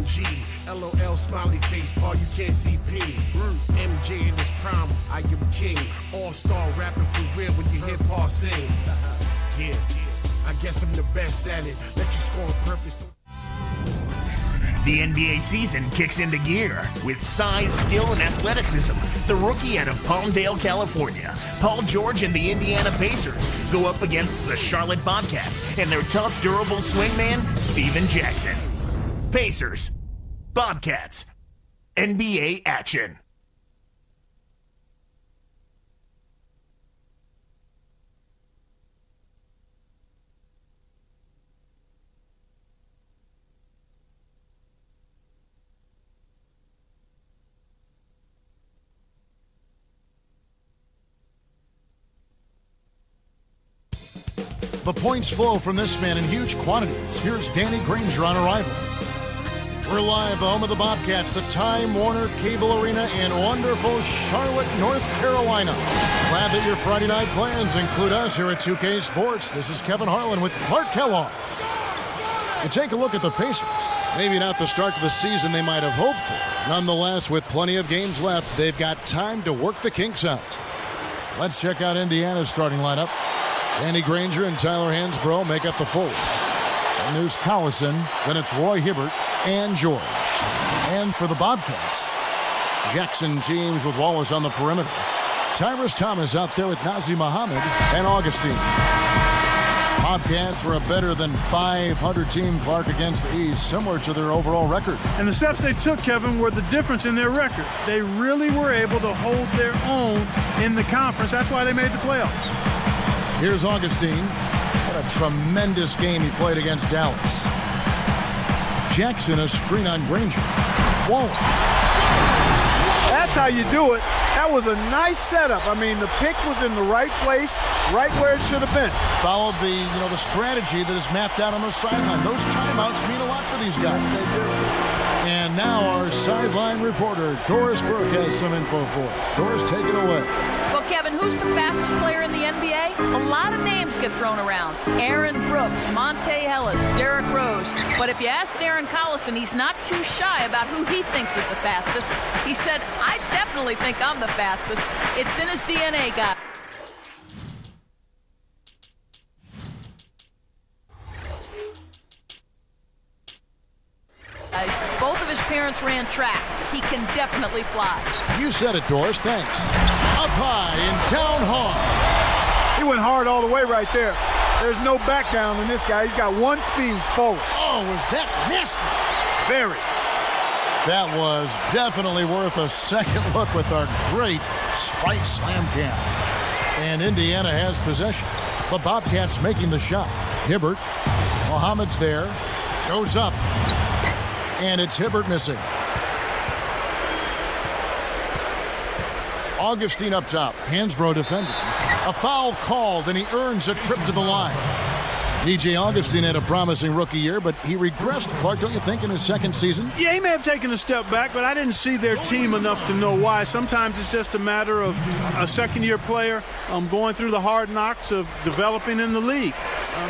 OG, LOL, smiley face, Paul, you can't see P. MJ in his prime, I am king. All-star rapping for real when you hear Paul sing. Yeah, I guess I'm the best at it. Let you score on purpose. The NBA season kicks into gear with size, skill, and athleticism. The rookie out of Palmdale, California, Paul George and the Indiana Pacers go up against the Charlotte Bobcats and their tough, durable swingman, Steven Jackson. Pacers, Bobcats, NBA action. The points flow from this man in huge quantities. Here's Danny Granger on arrival. We're live home of the Bobcats, the Time Warner Cable Arena in wonderful Charlotte, North Carolina. Glad that your Friday night plans include us here at 2K Sports. This is Kevin Harlan with Clark Kellogg. And take a look at the Pacers. Maybe not the start to the season they might have hoped for. Nonetheless, with plenty of games left, they've got time to work the kinks out. Let's check out Indiana's starting lineup. Danny Granger and Tyler Hansbrough make up the fold. And there's Collison, then it's Roy Hibbert and George. And for the Bobcats, Jackson teams with Wallace on the perimeter. Tyrus Thomas out there with Nazir Muhammad and Augustine. Bobcats were a better than 500 team, Clark, against the East, similar to their overall record. And the steps they took, Kevin, were the difference in their record. They really were able to hold their own in the conference. That's why they made the playoffs. Here's Augustine. What a tremendous game he played against Dallas. Jackson, a screen on Granger. Wallace. That's how you do it. That was a nice setup. I mean, the pick was in the right place, right where it should have been. Followed the strategy that is mapped out on the sideline. Those timeouts mean a lot for these guys. They do. And now our sideline reporter, Doris Burke, has some info for us. Doris, take it away. Well, Kevin, who's the fastest player in the NBA? A lot of names get thrown around. Aaron Brooks, Monte Ellis, Derrick Rose. But if you ask Darren Collison, he's not too shy about who he thinks is the fastest. He said, I definitely think I'm the fastest. It's in his DNA, guy. Both of his parents ran track. He can definitely fly. You said it, Doris. Thanks. Up high and down hard. He went hard all the way right there. There's no back down in this guy. He's got one speed forward. Oh, was that nasty? Very. That was definitely worth a second look with our great Spike Slam Cam. And Indiana has possession. The Bobcats making the shot. Hibbert. Muhammad's there. Goes up. And it's Hibbert missing. Augustine up top. Hansbrough defending. A foul called, and he earns a trip to the line. DJ Augustine had a promising rookie year, but he regressed, Clark, don't you think, in his second season? Yeah, he may have taken a step back, but I didn't see their team enough to know why. Sometimes it's just a matter of a second-year player going through the hard knocks of developing in the league.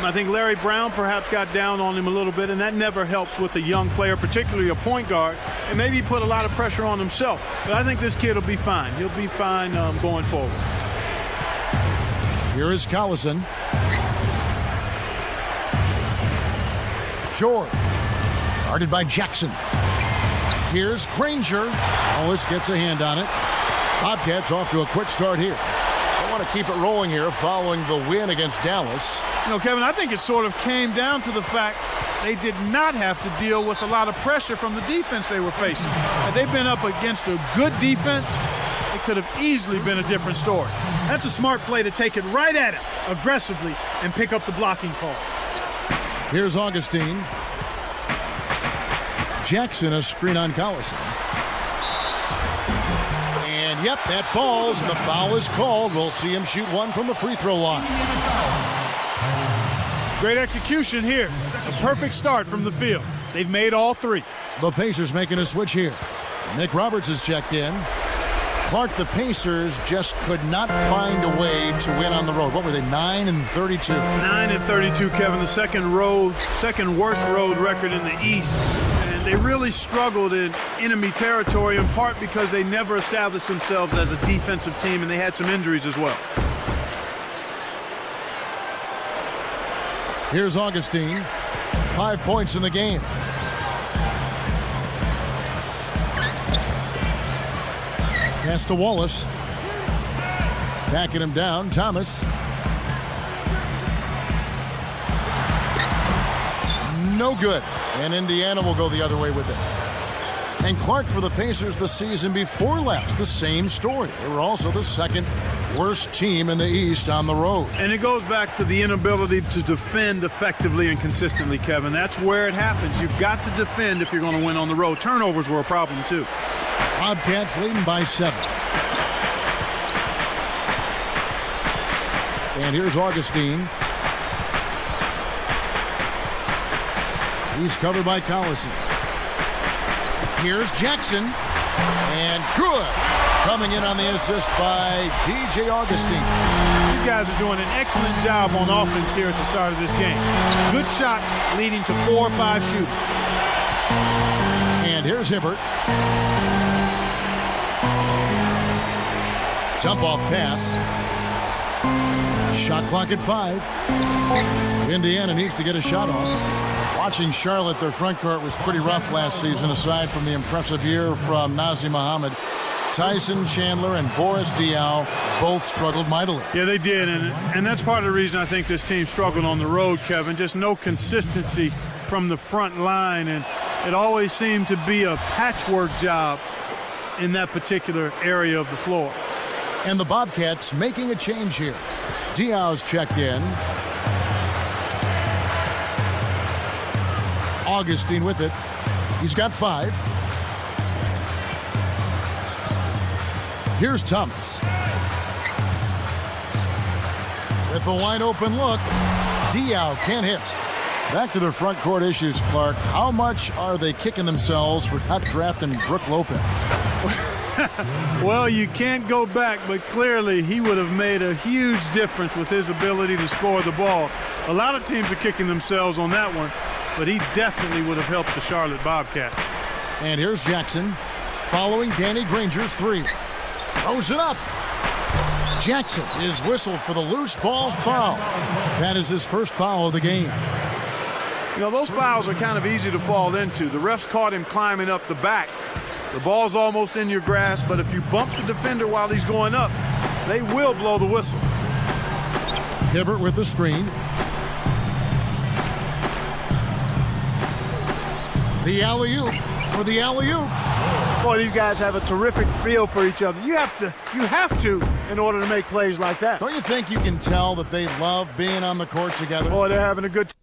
I think Larry Brown perhaps got down on him a little bit, and that never helps with a young player, particularly a point guard, and maybe he put a lot of pressure on himself. But I think this kid will be fine. He'll be fine going forward. Here is Collison. George, guarded by Jackson. Here's Granger. Wallace gets a hand on it. Bobcats off to a quick start here. They want to keep it rolling here following the win against Dallas. You know, Kevin, I think it sort of came down to the fact they did not have to deal with a lot of pressure from the defense they were facing. Had they been up against a good defense, it could have easily been a different story. That's a smart play to take it right at it aggressively and pick up the blocking call. Here's Augustine. Jackson, a screen on Collison. And, yep, that falls, and the foul is called. We'll see him shoot one from the free throw line. Great execution here. A perfect start from the field. They've made all three. The Pacers making a switch here. Nick Roberts has checked in. Clark, the Pacers just could not find a way to win on the road. What were they, 9-32? 9-32, Kevin. The second worst road record in the East. And they really struggled in enemy territory, in part because they never established themselves as a defensive team, and they had some injuries as well. Here's Augustine. 5 points in the game. Pass to Wallace. Backing him down, Thomas. No good. And Indiana will go the other way with it. And Clark for the Pacers the season before last, the same story. They were also the second worst team in the East on the road. And it goes back to the inability to defend effectively and consistently, Kevin. That's where it happens. You've got to defend if you're going to win on the road. Turnovers were a problem, too. Bobcats leading by 7. And here's Augustine. He's covered by Collison. Here's Jackson. And good. Coming in on the assist by DJ Augustine. These guys are doing an excellent job on offense here at the start of this game. Good shots leading to 4 or 5 shooting. And here's Hibbert. Jump off pass. Shot clock at 5. Indiana needs to get a shot off. Watching Charlotte, their front court was pretty rough last season, aside from the impressive year from Nazr Mohammed. Tyson Chandler and Boris Diaw both struggled mightily. Yeah, they did, and that's part of the reason I think this team struggled on the road, Kevin. Just no consistency from the front line, and it always seemed to be a patchwork job in that particular area of the floor. And the Bobcats making a change here. Diaw's checked in. Augustine with it. He's got 5. Here's Thomas. With the wide open look, Diaw can't hit. Back to their front court issues, Clark. How much are they kicking themselves for not drafting Brook Lopez? Well, you can't go back, but clearly he would have made a huge difference with his ability to score the ball. A lot of teams are kicking themselves on that one, but he definitely would have helped the Charlotte Bobcats. And here's Jackson following Danny Granger's 3. Throws it up. Jackson is whistled for the loose ball foul. That is his first foul of the game. You know, those fouls are kind of easy to fall into. The refs caught him climbing up the back. The ball's almost in your grasp, but if you bump the defender while he's going up, they will blow the whistle. Hibbert with the screen. The alley-oop for the alley-oop. Boy, these guys have a terrific feel for each other. You have to in order to make plays like that. Don't you think you can tell that they love being on the court together? Boy, they're having a good time.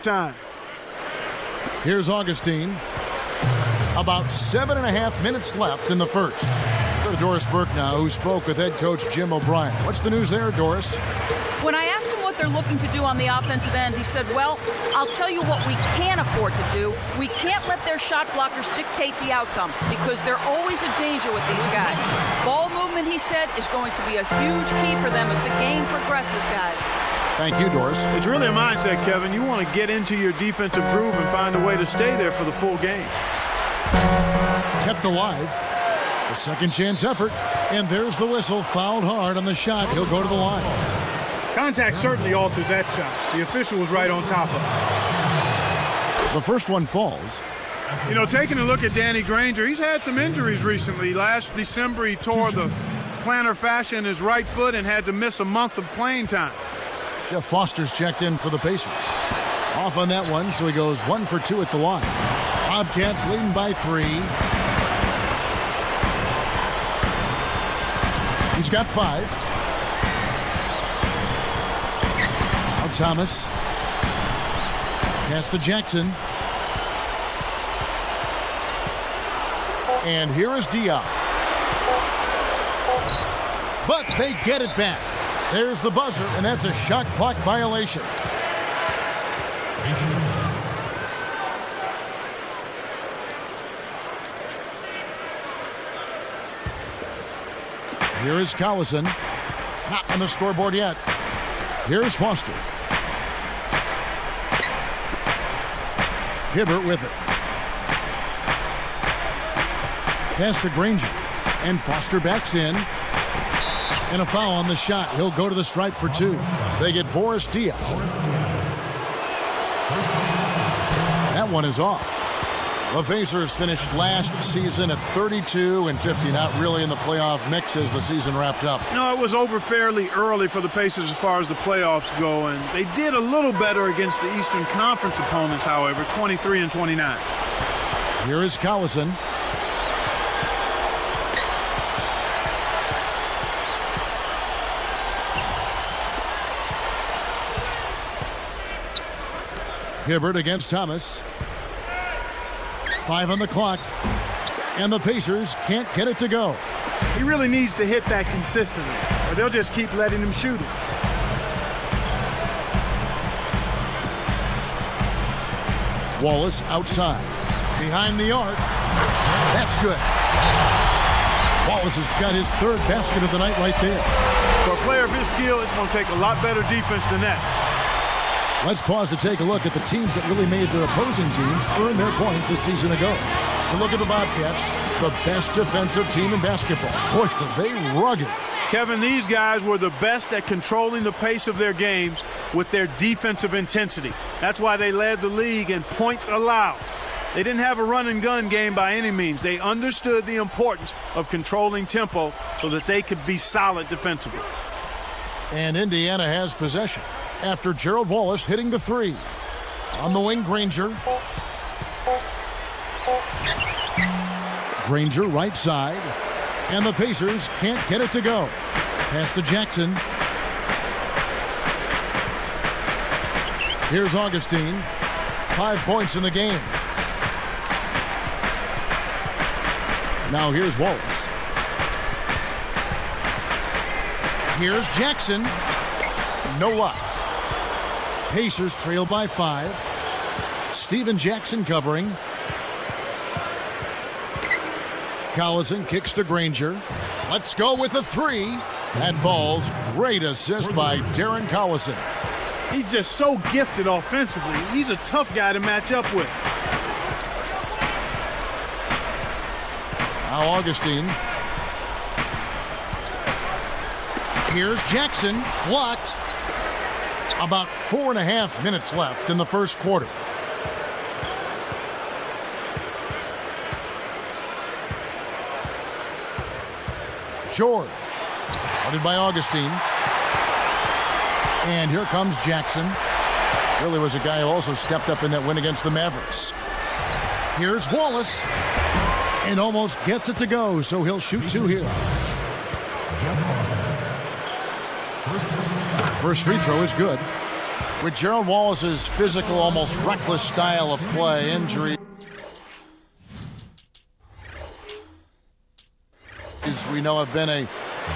Time. Here's Augustine. About 7.5 minutes left in the first. Go to Doris Burke now, who spoke with head coach Jim O'Brien. What's the news there, Doris? When I asked him what they're looking to do on the offensive end, he said, well, I'll tell you what we can afford to do. We can't let their shot blockers dictate the outcome because they're always a danger with these guys. Ball movement, he said, is going to be a huge key for them as the game progresses, guys. Thank you, Doris. It's really a mindset, Kevin. You want to get into your defensive groove and find a way to stay there for the full game. Kept alive. The second chance effort. And there's the whistle. Fouled hard on the shot. He'll go to the line. Contact certainly altered that shot. The official was right on top of it. The first one falls. You know, taking a look at Danny Granger, he's had some injuries recently. Last December, he tore the plantar fascia in his right foot and had to miss a month of playing time. Jeff Foster's checked in for the Pacers. Off on that one, so he goes 1 for 2 at the line. Bobcats leading by 3. He's got 5. Now Thomas. Pass to Jackson. And here is Diop. But they get it back. There's the buzzer, and that's a shot clock violation. Here is Collison. Not on the scoreboard yet. Here's Foster. Hibbert with it. Pass to Granger. And Foster backs in. And a foul on the shot. He'll go to the stripe for 2. They get Boris Diaw. That one is off. The Pacers finished last season at 32-50, not really in the playoff mix as the season wrapped up. No, it was over fairly early for the Pacers as far as the playoffs go, and they did a little better against the Eastern Conference opponents, however, 23-29. Here is Collison. Hibbert against Thomas. 5 on the clock, and the Pacers can't get it to go. He really needs to hit that consistently, or they'll just keep letting him shoot it. Wallace outside. Behind the arc. That's good. Wallace has got his 3rd basket of the night right there. For a player of his skill, it's going to take a lot better defense than that. Let's pause to take a look at the teams that really made their opposing teams earn their points a season ago. And look at the Bobcats, the best defensive team in basketball. Boy, were they rugged. Kevin, these guys were the best at controlling the pace of their games with their defensive intensity. That's why they led the league in points allowed. They didn't have a run-and-gun game by any means. They understood the importance of controlling tempo so that they could be solid defensively. And Indiana has possession after Gerald Wallace hitting the 3. On the wing, Granger. Granger right side. And the Pacers can't get it to go. Pass to Jackson. Here's Augustine. 5 points in the game. Now here's Wallace. Here's Jackson. No luck. Pacers trail by 5. Steven Jackson covering. Collison kicks to Granger. Let's go with a 3. That falls. Great assist by Darren Collison. He's just so gifted offensively. He's a tough guy to match up with. Now Augustine. Here's Jackson. Blocked. About 4.5 minutes left in the first quarter. George. Guarded by Augustine. And here comes Jackson. Really was a guy who also stepped up in that win against the Mavericks. Here's Wallace. And almost gets it to go, so he'll shoot 2 here. First free throw is good. With Gerald Wallace's physical, almost reckless style of play, injuries we know have been a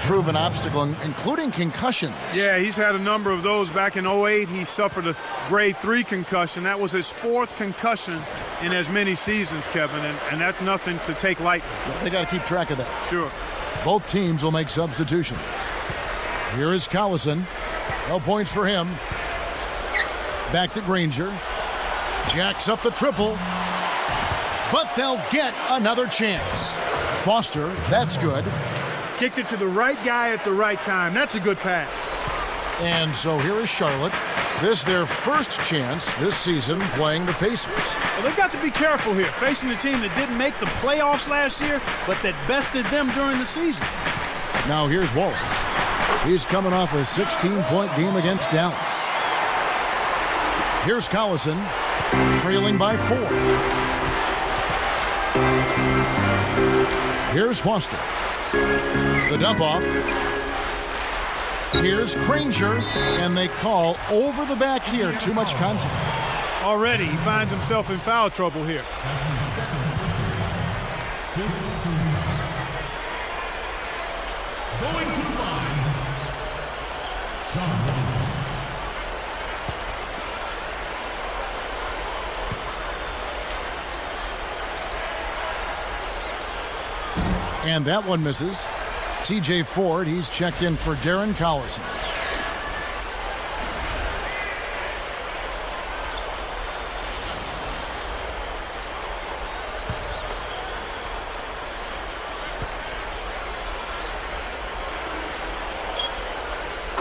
proven obstacle, including concussions. Yeah, he's had a number of those. Back in 08, he suffered a grade 3 concussion. That was his 4th concussion in as many seasons, Kevin, and that's nothing to take lightly. Yeah, they got to keep track of that. Sure. Both teams will make substitutions. Here is Collison. No points for him. Back to Granger. Jacks up the triple. But they'll get another chance. Foster, that's good. Kicked it to the right guy at the right time. That's a good pass. And so here is Charlotte. This their first chance this season playing the Pacers. Well, they've got to be careful here, facing a team that didn't make the playoffs last year, but that bested them during the season. Now here's Wallace. He's coming off a 16-point game against Dallas. Here's Collison, trailing by 4. Here's Foster. The dump off. Here's Granger, and they call over the back here. Too much contact. Already, he finds himself in foul trouble here. Going to the line, Sean Livingston. And that one misses. TJ Ford, he's checked in for Darren Collison.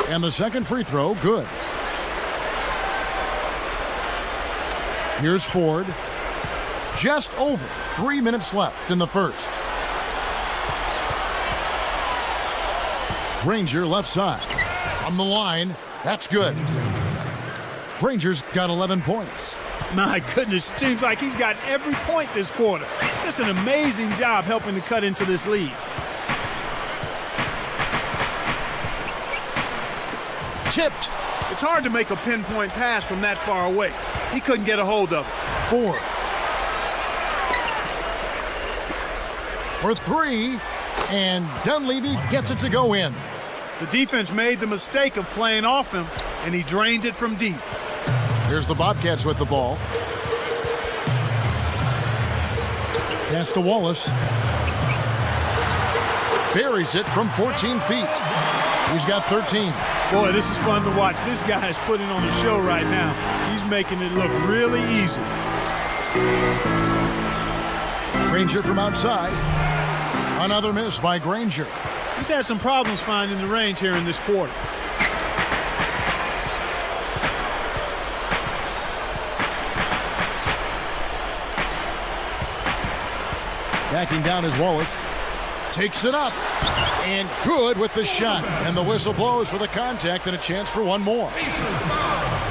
And the second free throw, good. Here's Ford. Just over 3 minutes left in the first. Granger left side. On the line, that's good. Granger's got 11 points. My goodness, it seems like he's got every point this quarter. Just an amazing job helping to cut into this lead. Tipped. It's hard to make a pinpoint pass from that far away. He couldn't get a hold of it. Ford. For three, and Dunleavy gets it to go in. The defense made the mistake of playing off him, and he drained it from deep. Here's the Bobcats with the ball. Pass to Wallace. Buries it from 14 feet. He's got 13. Boy, this is fun to watch. This guy is putting on a show right now. He's making it look really easy. Granger from outside. Another miss by Granger. He's had some problems finding the range here in this quarter. Backing down is Wallace. Takes it up. And good with the shot. And the whistle blows for the contact and a chance for one more.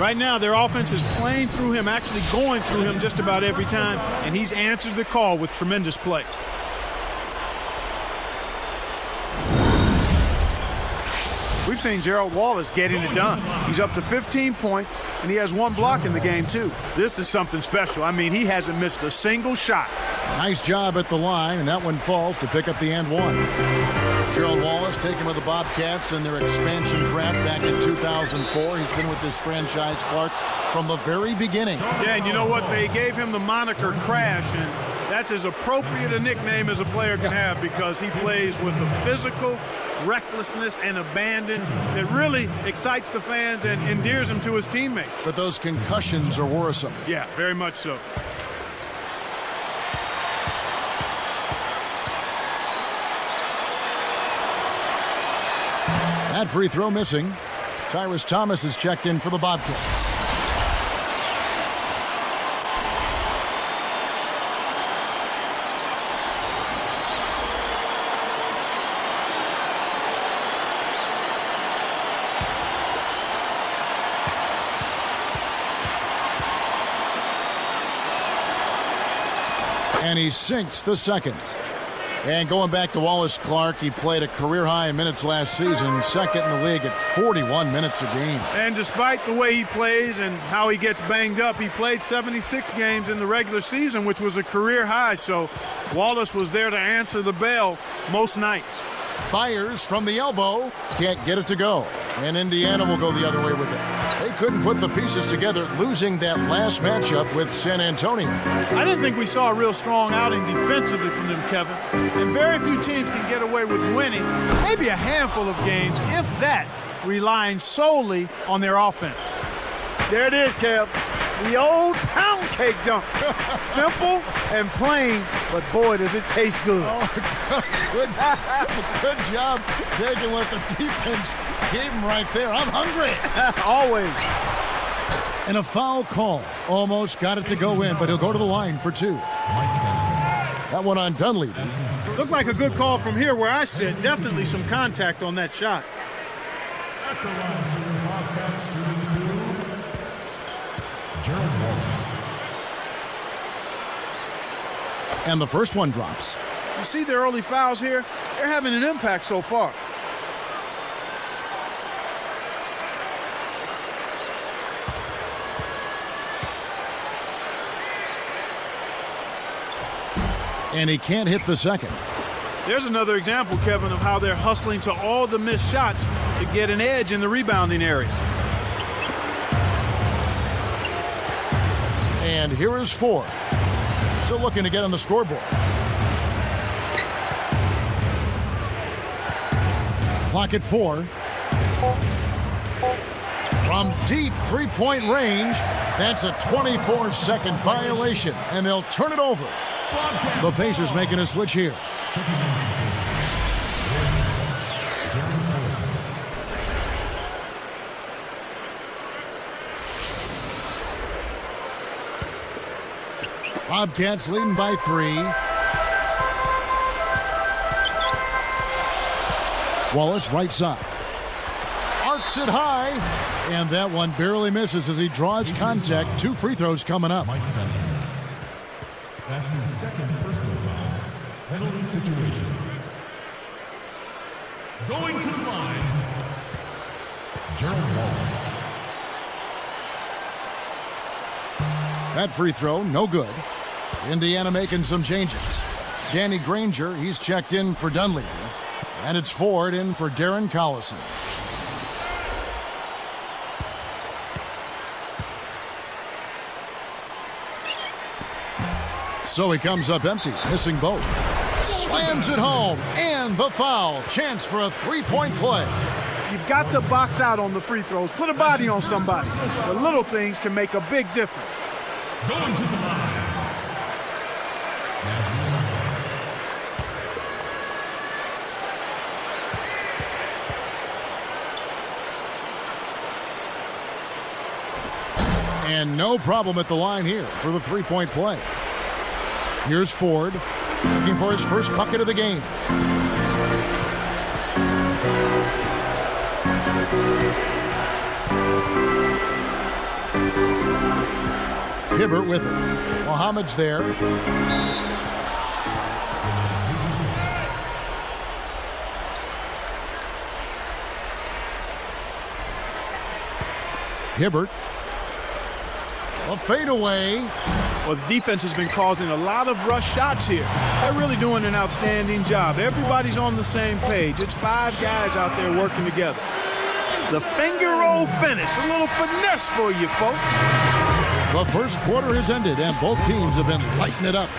Right now, their offense is playing through him, actually going through him just about every time, and he's answered the call with tremendous play. We've seen Gerald Wallace getting it done. He's up to 15 points, and he has one block in the game, too. This is something special. I mean, he hasn't missed a single shot. Nice job at the line, and that one falls to pick up the and one. Gerald Wallace taken with the Bobcats in their expansion draft back in 2004. He's been with this franchise, Clark, from the very beginning. Yeah, and you know what? They gave him the moniker Crash, and that's as appropriate a nickname as a player can have because he plays with a physical recklessness and abandon that really excites the fans and endears him to his teammates. But those concussions are worrisome. Yeah, very much so. That free throw missing. Tyrus Thomas is checked in for the Bobcats. And he sinks the second. And going back to Wallace Clark, he played a career-high minutes last season, second in the league at 41 minutes a game. And despite the way he plays and how he gets banged up, he played 76 games in the regular season, which was a career high. So Wallace was there to answer the bell most nights. Fires from the elbow, can't get it to go. And Indiana will go the other way with it. They couldn't put the pieces together, losing that last matchup with San Antonio. I didn't think we saw a real strong outing defensively from them, Kevin. And very few teams can get away with winning, maybe a handful of games, if that, relying solely on their offense. There it is, Kev. The old pound cake dunk. Simple and plain, but boy, does it taste good. Oh, good job taking what the defense gave him right there. I'm hungry. Always. And a foul call. Almost got it to go in, but he'll go to the line for two. That one on Dunleavy. Looked like a good call from here where I sit. Definitely some contact on that shot. At the line for the Bobcats, shooting two, Gerald Wallace. And the first one drops. You see the early fouls here? They're having an impact so far. And he can't hit the second. There's another example, Kevin, of how they're hustling to all the missed shots to get an edge in the rebounding area. And here is Ford. Still looking to get on the scoreboard. Clock at 4. From deep three-point range, that's a 24-second violation, and they'll turn it over. The Pacers making a switch here. Bobcats leading by 3. Wallace right side. Arcs it high. And that one barely misses as he draws contact. 2 free throws coming up. That's his second personal foul. Penalty situation. Going to the line, Gerald Wallace. That free throw, no good. Indiana making some changes. Danny Granger, he's checked in for Dunleavy. And it's Ford in for Darren Collison. So he comes up empty, missing both. Slams it home, and the foul. Chance for a three-point play. You've got to box out on the free throws. Put a body on somebody. The little things can make a big difference. Going to the line. And no problem at the line here for the three-point play. Here's Ford, looking for his first bucket of the game. Hibbert with it. Mohamed's there. Hibbert. A fadeaway. Well, the defense has been causing a lot of rush shots here. They're really doing an outstanding job. Everybody's on the same page. It's 5 guys out there working together. The finger roll finish. A little finesse for you, folks. The first quarter has ended, and both teams have been lighting it up.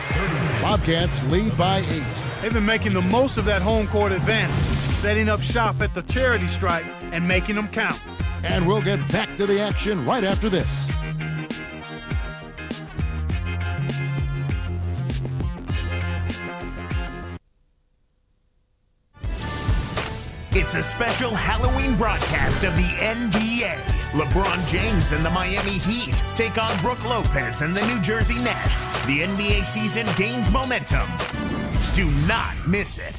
Bobcats lead by 8. They've been making the most of that home court advantage, setting up shop at the charity stripe and making them count. And we'll get back to the action right after this. It's a special Halloween broadcast of the NBA. LeBron James and the Miami Heat take on Brook Lopez and the New Jersey Nets. The NBA season gains momentum. Do not miss it.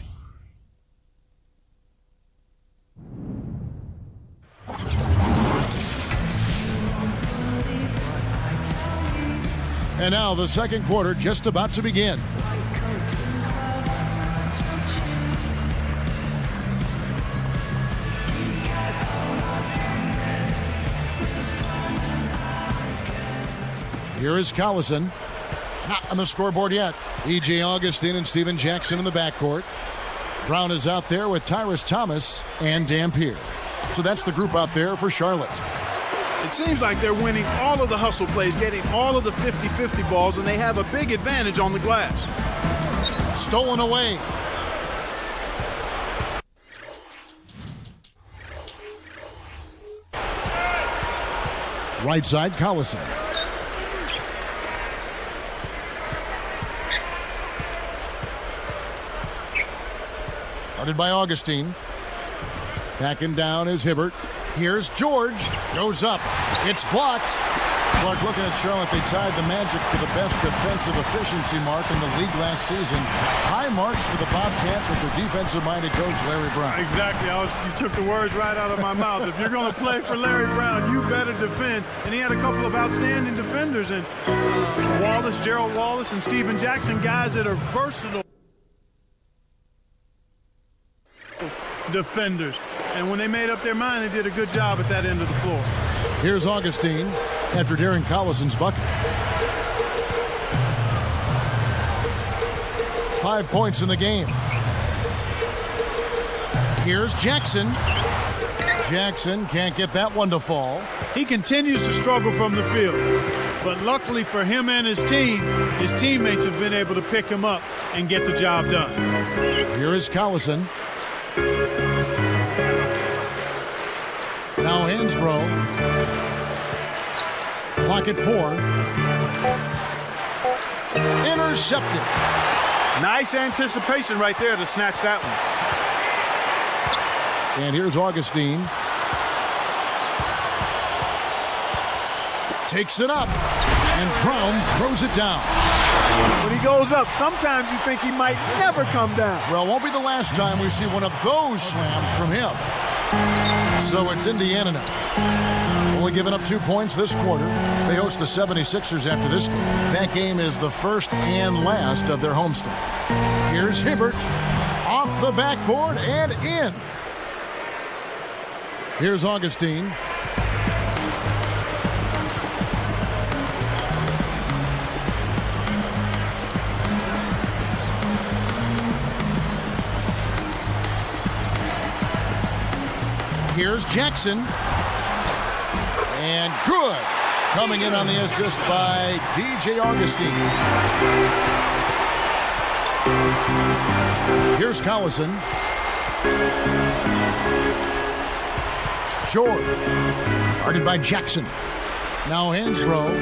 And now the second quarter just about to begin. Here is Collison. Not on the scoreboard yet. E.J. Augustine and Steven Jackson in the backcourt. Brown is out there with Tyrus Thomas and Dampier. So that's the group out there for Charlotte. It seems like they're winning all of the hustle plays, getting all of the 50-50 balls, and they have a big advantage on the glass. Stolen away. Right side, Collison. Guarded by Augustine. Backing down is Hibbert. Here's George. Goes up. It's blocked. Clark, looking at Charlotte, they tied the Magic for the best defensive efficiency mark in the league last season. High marks for the Bobcats with their defensive-minded coach, Larry Brown. Exactly. You took the words right out of my mouth. If you're going to play for Larry Brown, you better defend. And he had a couple of outstanding defenders. And Wallace, Gerald Wallace, and Steven Jackson, guys that are versatile. defenders. And when they made up their mind, they did a good job at that end of the floor. Here's Augustine after Darren Collison's bucket. 5 points in the game. Here's Jackson. Jackson can't get that one to fall. He continues to struggle from the field. But luckily for him and his team, his teammates have been able to pick him up and get the job done. Here is Collison. Now Hansbrough. Clock at 4. Intercepted. Nice anticipation right there to snatch that one. And here's Augustine. Takes it up. And Brown throws it down. When he goes up, sometimes you think he might never come down. Well, it won't be the last time we see one of those slams from him. So it's Indiana now. Only giving up 2 points this quarter. They host the 76ers after this game. That game is the first and last of their homestand. Here's Hibbert. Off the backboard and in. Here's Augustine. Here's Jackson. And good. Coming in on the assist by DJ Augustine. Here's Collison. George. Guarded by Jackson. Now Hansbrough.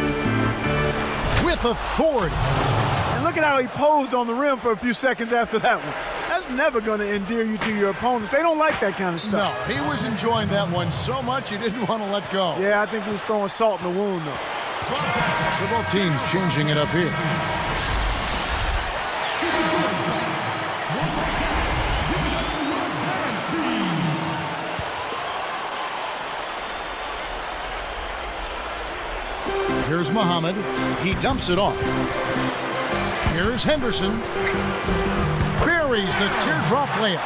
With authority. And look at how he posed on the rim for a few seconds after that one. That's never going to endear you to your opponents. They don't like that kind of stuff. No, he was enjoying that one so much he didn't want to let go. Yeah, I think he was throwing salt in the wound, though. So both teams changing it up here. Here's Muhammad. He dumps it off. Here's Henderson. Buries the teardrop layup.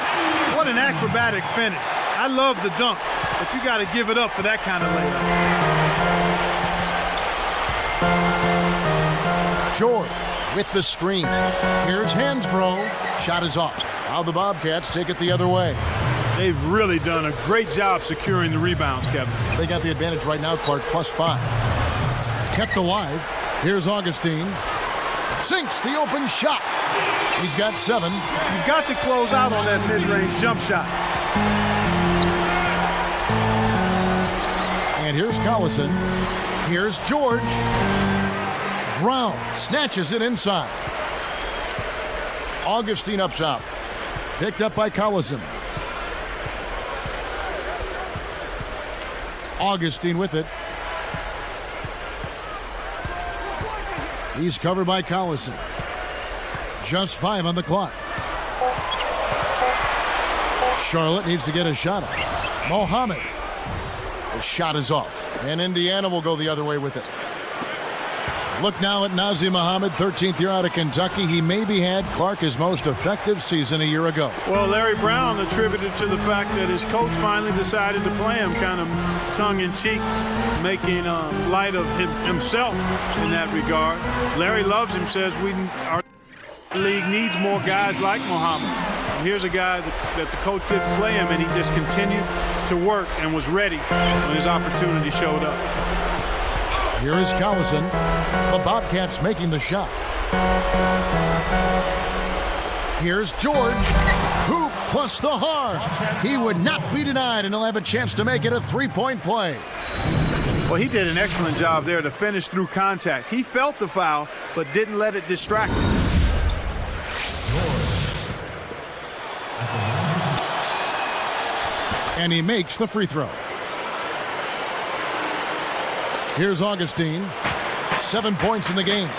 What an acrobatic finish. I love the dunk, but you got to give it up for that kind of layup. George with the screen. Here's Hansbrough. Shot is off. Now the Bobcats take it the other way. They've really done a great job securing the rebounds, Kevin. They got the advantage right now, Clark, +5. Kept alive. Here's Augustine. Sinks the open shot. He's got 7. You've got to close out on that mid-range jump shot. And here's Collison. Here's George. Brown snatches it inside. Augustine up top. Picked up by Collison. Augustine with it. He's covered by Collison. Just 5 on the clock. Charlotte needs to get a shot up. Mohammed. The shot is off. And Indiana will go the other way with it. Look now at Nazir Muhammad, 13th year out of Kentucky. He maybe had, Clark, his most effective season a year ago. Well, Larry Brown attributed to the fact that his coach finally decided to play him kind of tongue-in-cheek, making light of himself in that regard. Larry loves him, says our league needs more guys like Muhammad. And here's a guy that the coach didn't play him, and he just continued to work and was ready when his opportunity showed up. Here is Collison. The Bobcats making the shot. Here's George. Hoop plus the hard. He would not be denied, and he'll have a chance to make it a three-point play. Well, he did an excellent job there to finish through contact. He felt the foul, but didn't let it distract him. And he makes the free throw. Here's Augustine. 7 points in the game.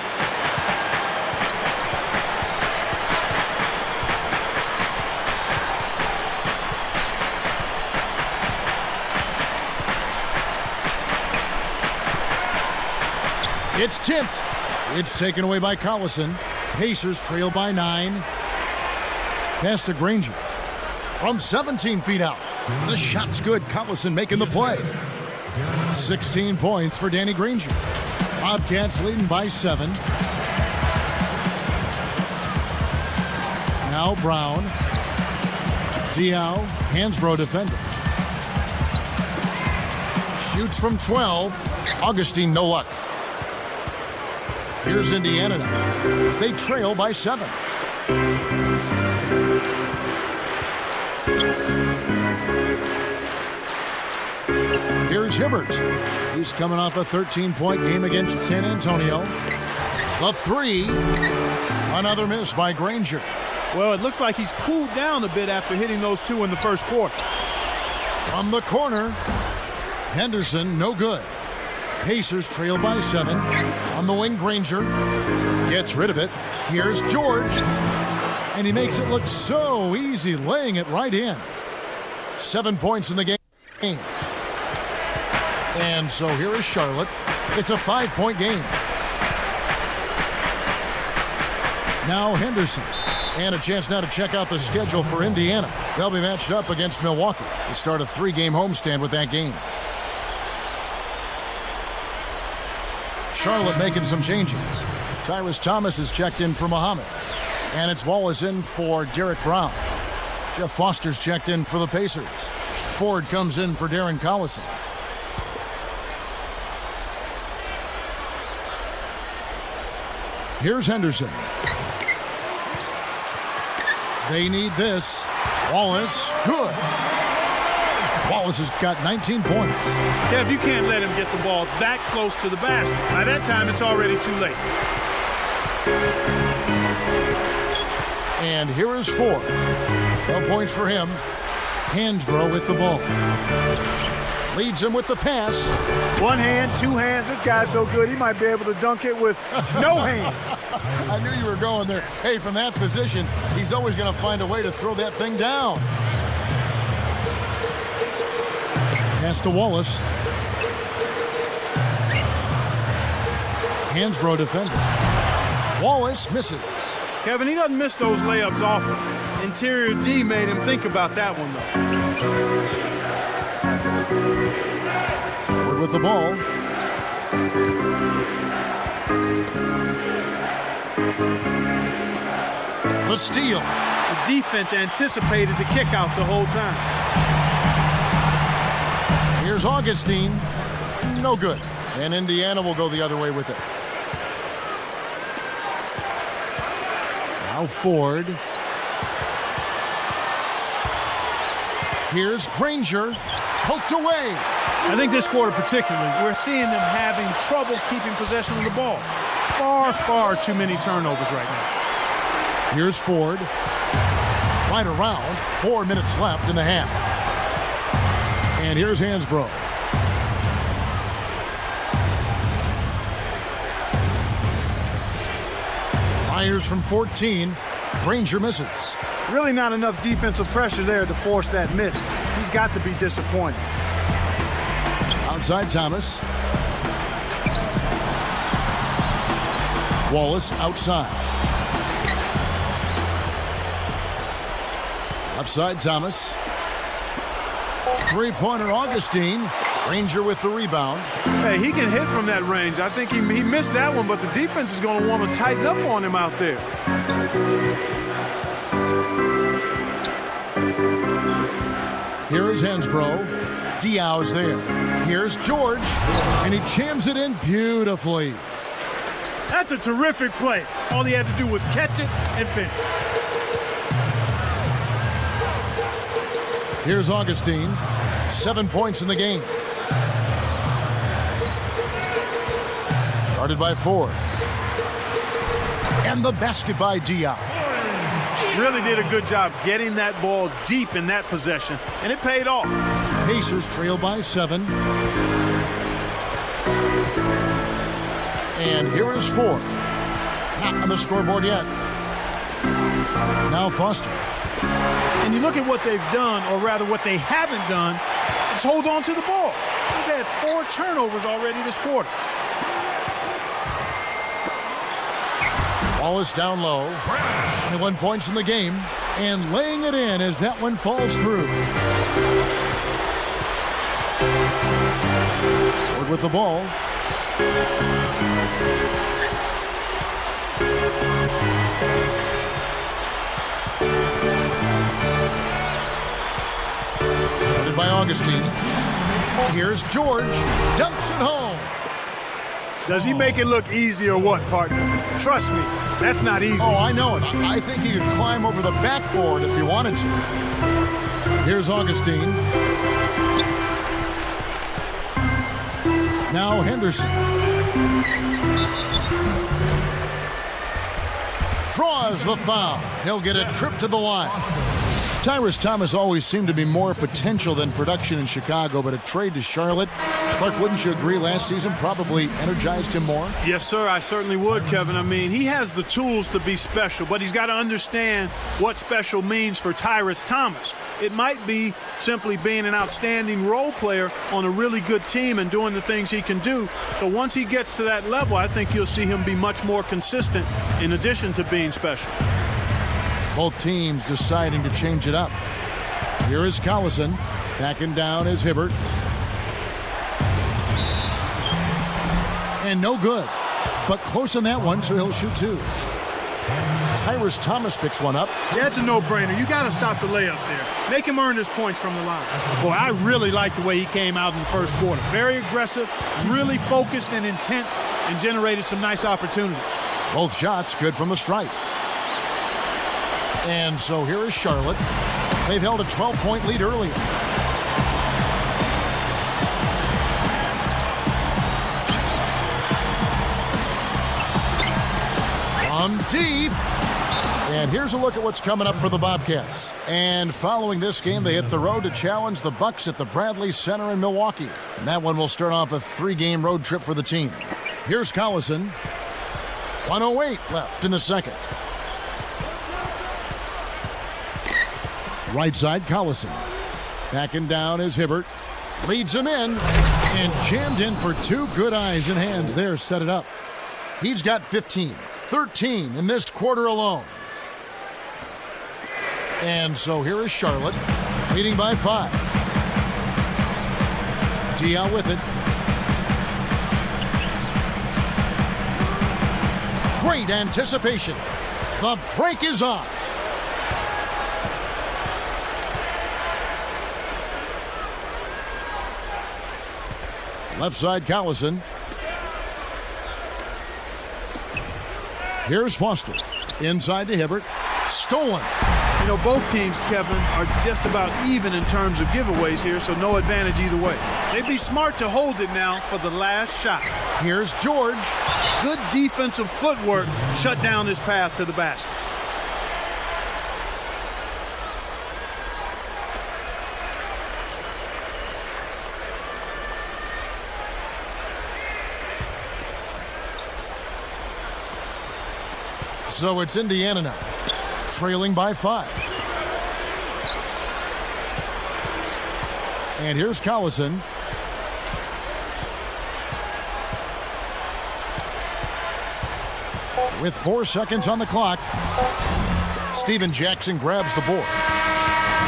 It's tipped. It's taken away by Collison. Pacers trail by 9. Pass to Granger. from 17 feet out. The shot's good. Collison making the play. 16 points for Danny Granger. Bobcats leading by 7. Now Brown. Diao, Hansbrough defender. Shoots from 12. Augustine, no luck. Here's Indiana now. They trail by 7. Here's Hibbert. He's coming off a 13-point game against San Antonio. The 3. Another miss by Granger. Well, it looks like he's cooled down a bit after hitting those 2 in the first quarter. From the corner, Henderson, no good. Pacers trail by 7. On the wing, Granger gets rid of it. Here's George. And he makes it look so easy, laying it right in. 7 points in the game. And so here is Charlotte. It's a 5-point game. Now Henderson. And a chance now to check out the schedule for Indiana. They'll be matched up against Milwaukee. They start a 3-game homestand with that game. Charlotte making some changes. Tyrus Thomas is checked in for Muhammad. And it's Wallace in for Derek Brown. Jeff Foster's checked in for the Pacers. Ford comes in for Darren Collison. Here's Henderson. They need this. Wallace, good. Wallace has got 19 points. Kev, you can't let him get the ball that close to the basket. By that time, it's already too late. And here is 4. No points for him. Hansbrough with the ball. Leads him with the pass. 1 hand, 2 hands. This guy's so good, he might be able to dunk it with no hands. I knew you were going there. Hey, from that position, he's always going to find a way to throw that thing down. Pass to Wallace. Hansbrough defender. Wallace misses. Kevin, he doesn't miss those layups often. Interior D made him think about that one, though. Ford with the ball. The steal. The defense anticipated the kick out the whole time. Here's Augustine. No good. And Indiana will go the other way with it. Now Ford. Here's Granger. Poked away. I think this quarter particularly, we're seeing them having trouble keeping possession of the ball. Far, far too many turnovers right now. Here's Ford. Right around. 4 minutes left in the half. And here's Hansbrough. Myers from 14. Granger misses. Really not enough defensive pressure there to force that miss. He's got to be disappointed. Outside Thomas. Wallace outside. Upside Thomas. 3-pointer Augustine. Granger with the rebound. Hey, he can hit from that range. I think he missed that one, but the defense is going to want to tighten up on him out there. Here is Hansbrough. Diaw's there. Here's George. And he jams it in beautifully. That's a terrific play. All he had to do was catch it and finish. Here's Augustine. 7 points in the game. Guarded by Ford. And the basket by Diaw. Really did a good job getting that ball deep in that possession, and it paid off. Pacers trail by 7. And here is Ford. Not on the scoreboard yet. Now Foster. And you look at what they've done, or rather what they haven't done, it's hold on to the ball. They've had 4 turnovers already this quarter. Wallace down low. 21 points in the game. And laying it in as that one falls through. Ford with the ball. Headed by Augustine. Here's George. Dumps it home. Does he make it look easy or what, partner? Trust me, that's not easy. Oh, I know it. I think he could climb over the backboard if he wanted to. Here's Augustine. Now Henderson. Draws the foul. He'll get a trip to the line. Tyrus Thomas always seemed to be more potential than production in Chicago, but a trade to Charlotte, Clark, wouldn't you agree last season probably energized him more? Yes, sir, I certainly would, Kevin. I mean, he has the tools to be special, but he's got to understand what special means for Tyrus Thomas. It might be simply being an outstanding role player on a really good team and doing the things he can do. So once he gets to that level, I think you'll see him be much more consistent in addition to being special. Both teams deciding to change it up. Here is Collison. Backing down is Hibbert. And no good. But close on that one, so he'll shoot two. Tyrus Thomas picks one up. Yeah, it's a no-brainer. You got to stop the layup there. Make him earn his points from the line. Boy, I really like the way he came out in the first quarter. Very aggressive, really focused and intense, and generated some nice opportunities. Both shots good from the stripe. And so here is Charlotte. They've held a 12-point lead earlier. From deep. And here's a look at what's coming up for the Bobcats. And following this game, they hit the road to challenge the Bucks at the Bradley Center in Milwaukee. And that one will start off a 3-game road trip for the team. Here's Collison. 1:08 left in the second. Right side, Collison. Backing down is Hibbert. Leads him in. And jammed in for two. Good eyes and hands there. Set it up. He's got 15. 13 in this quarter alone. And so here is Charlotte. Leading by 5. Dial with it. Great anticipation. The break is on. Left side, Collison. Here's Foster. Inside to Hibbert. Stolen. You know, both teams, Kevin, are just about even in terms of giveaways here, so no advantage either way. They'd be smart to hold it now for the last shot. Here's George. Good defensive footwork shut down his path to the basket. So it's Indiana now, trailing by 5. And here's Collison. With 4 seconds on the clock, Steven Jackson grabs the board.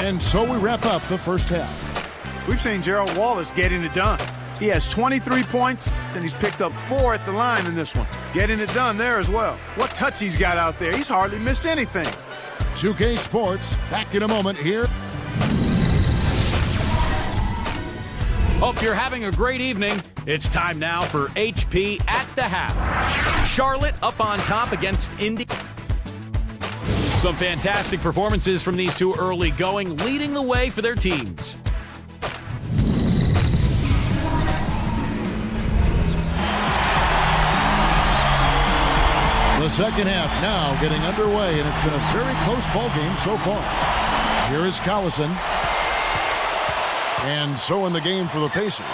And so we wrap up the first half. We've seen Gerald Wallace getting it done. He has 23 points, and he's picked up 4 at the line in this one. Getting it done there as well. What touch he's got out there. He's hardly missed anything. 2K Sports, back in a moment here. Hope you're having a great evening. It's time now for HP at the half. Charlotte up on top against Indy. Some fantastic performances from these two early going, leading the way for their teams. The second half now getting underway, and it's been a very close ball game so far. Here is Collison. And so in the game for the Pacers,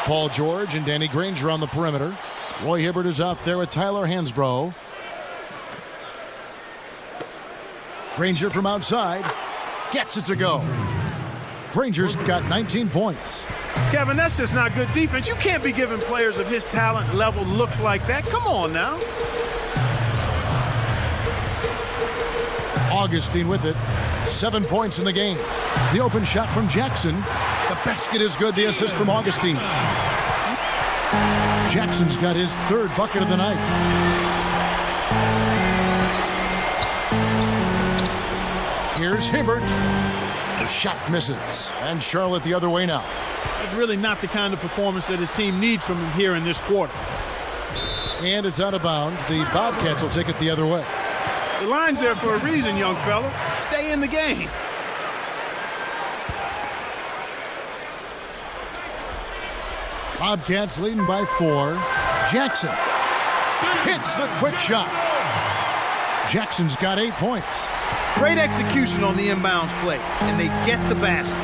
Paul George and Danny Granger on the perimeter. Roy Hibbert is out there with Tyler Hansbrough. Granger from outside gets it to go. Granger's got 19 points. Kevin, that's just not good defense. You can't be giving players of his talent level looks like that. Come on now. Augustine with it. 7 points in the game. The open shot from Jackson. The basket is good. The assist from Augustine. Jackson's got his third bucket of the night. Here's Hibbert. The shot misses. And Charlotte the other way now. It's really not the kind of performance that his team needs from him here in this quarter. And it's out of bounds. The Bobcats will take it the other way. The line's there for a reason, young fella. Stay in the game. Bobcats leading by 4. Jackson hits the quick shot. Jackson's got 8 points. Great execution on the inbounds play, and they get the basket.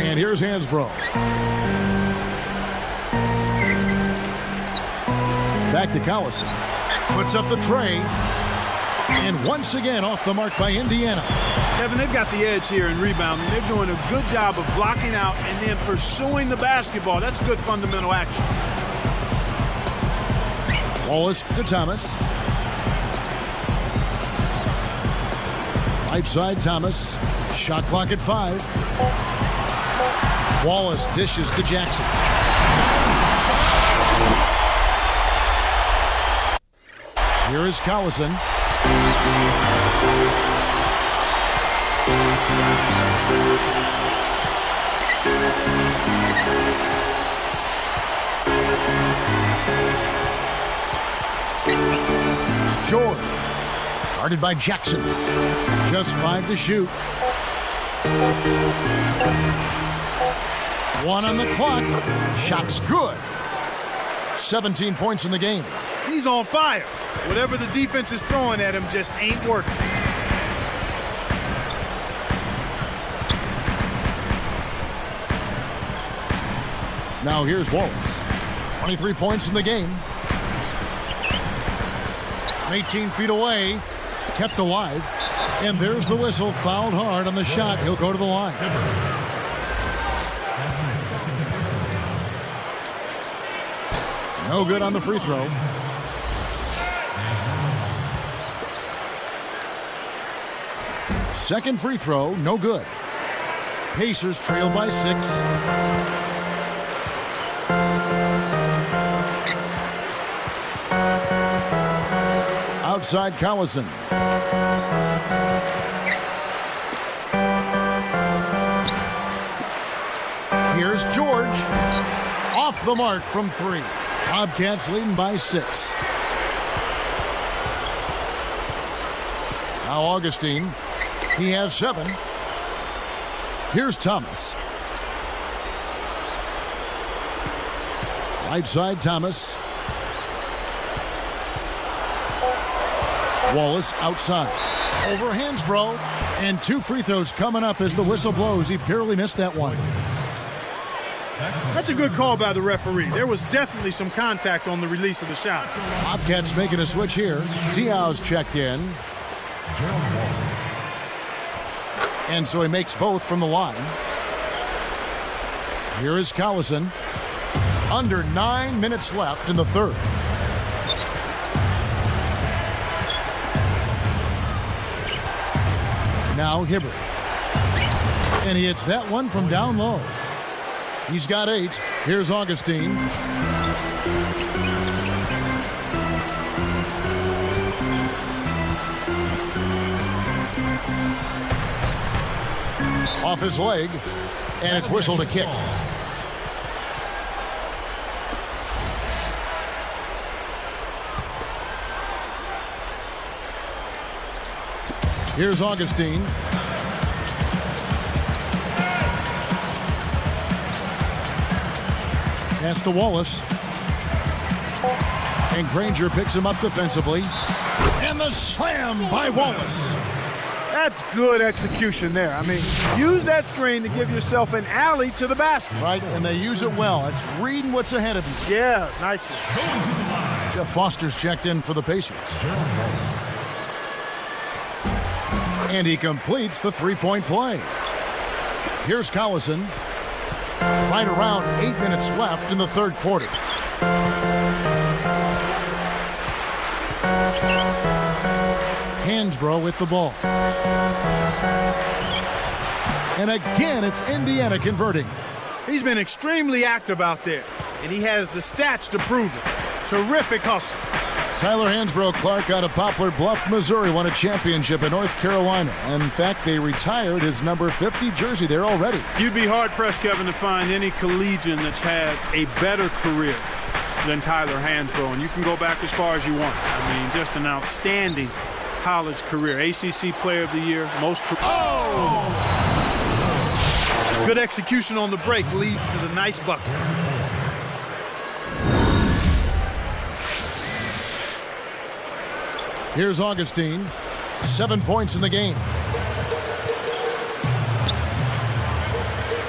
And here's Hansbrough. Back to Collison. Puts up the tray. And once again off the mark by Indiana. Kevin, they've got the edge here in rebounding. They're doing a good job of blocking out and then pursuing the basketball. That's good fundamental action. Wallace to Thomas. Right side Thomas. Shot clock at 5. Wallace dishes to Jackson. Here is Collison. George. Guarded by Jackson. Just 5 to shoot. 1 on the clock. Shot's good. 17 points in the game. He's on fire. Whatever the defense is throwing at him just ain't working. Now here's Wallace. 23 points in the game. 18 feet away. Kept alive. And there's the whistle. Fouled hard on the shot. He'll go to the line. No good on the free throw. Second free throw, no good. Pacers trail by 6. Outside Collison. Here's George. Off the mark from 3. Bobcats leading by 6. Now Augustine. He has 7. Here's Thomas. Right side Thomas. Wallace outside. Over Hansbrough. And 2 free throws coming up as the whistle blows. He barely missed that one. That's a good call by the referee. There was definitely some contact on the release of the shot. Bobcats making a switch here. Diaw's checked in. Gerald Wallace. And so he makes both from the line. Here is Collison. Under 9 minutes left in the third. Now Hibbert. And he hits that one from down low. He's got 8. Here's Augustine. Off his leg, and it's whistled a kick. Here's Augustine. Pass to Wallace. And Granger picks him up defensively. And the slam by Wallace. That's good execution there. I mean, use that screen to give yourself an alley to the basket. Right, and they use it well. It's reading what's ahead of you. Yeah, nicely. Going to the line. Jeff Foster's checked in for the Pacers. Gerald Wallace. And he completes the three-point play. Here's Collison. Right around 8 minutes left in the third quarter. Hansbrough with the ball. And again, it's Indiana converting. He's been extremely active out there, and he has the stats to prove it. Terrific hustle. Tyler Hansbrough Clark out of Poplar Bluff, Missouri, won a championship in North Carolina. And in fact, they retired his number 50 jersey there already. You'd be hard-pressed, Kevin, to find any collegian that's had a better career than Tyler Hansbrough. And you can go back as far as you want. I mean, just an outstanding college career. ACC Player of the Year, most... Good execution on the break leads to the nice bucket. Here's Augustine. 7 points in the game.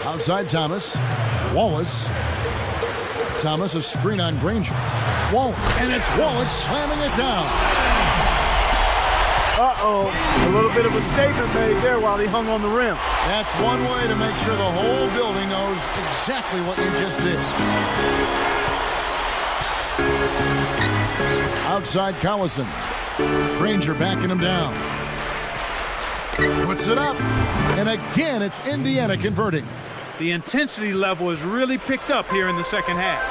Outside Thomas. Wallace. Thomas, a screen on Granger. Wallace. And it's Wallace slamming it down. Uh-oh. A little bit of a statement made there while he hung on the rim. That's one way to make sure the whole building knows exactly what you just did. Outside Collison. Granger backing him down. Puts it up. And again, it's Indiana converting. The intensity level has really picked up here in the second half.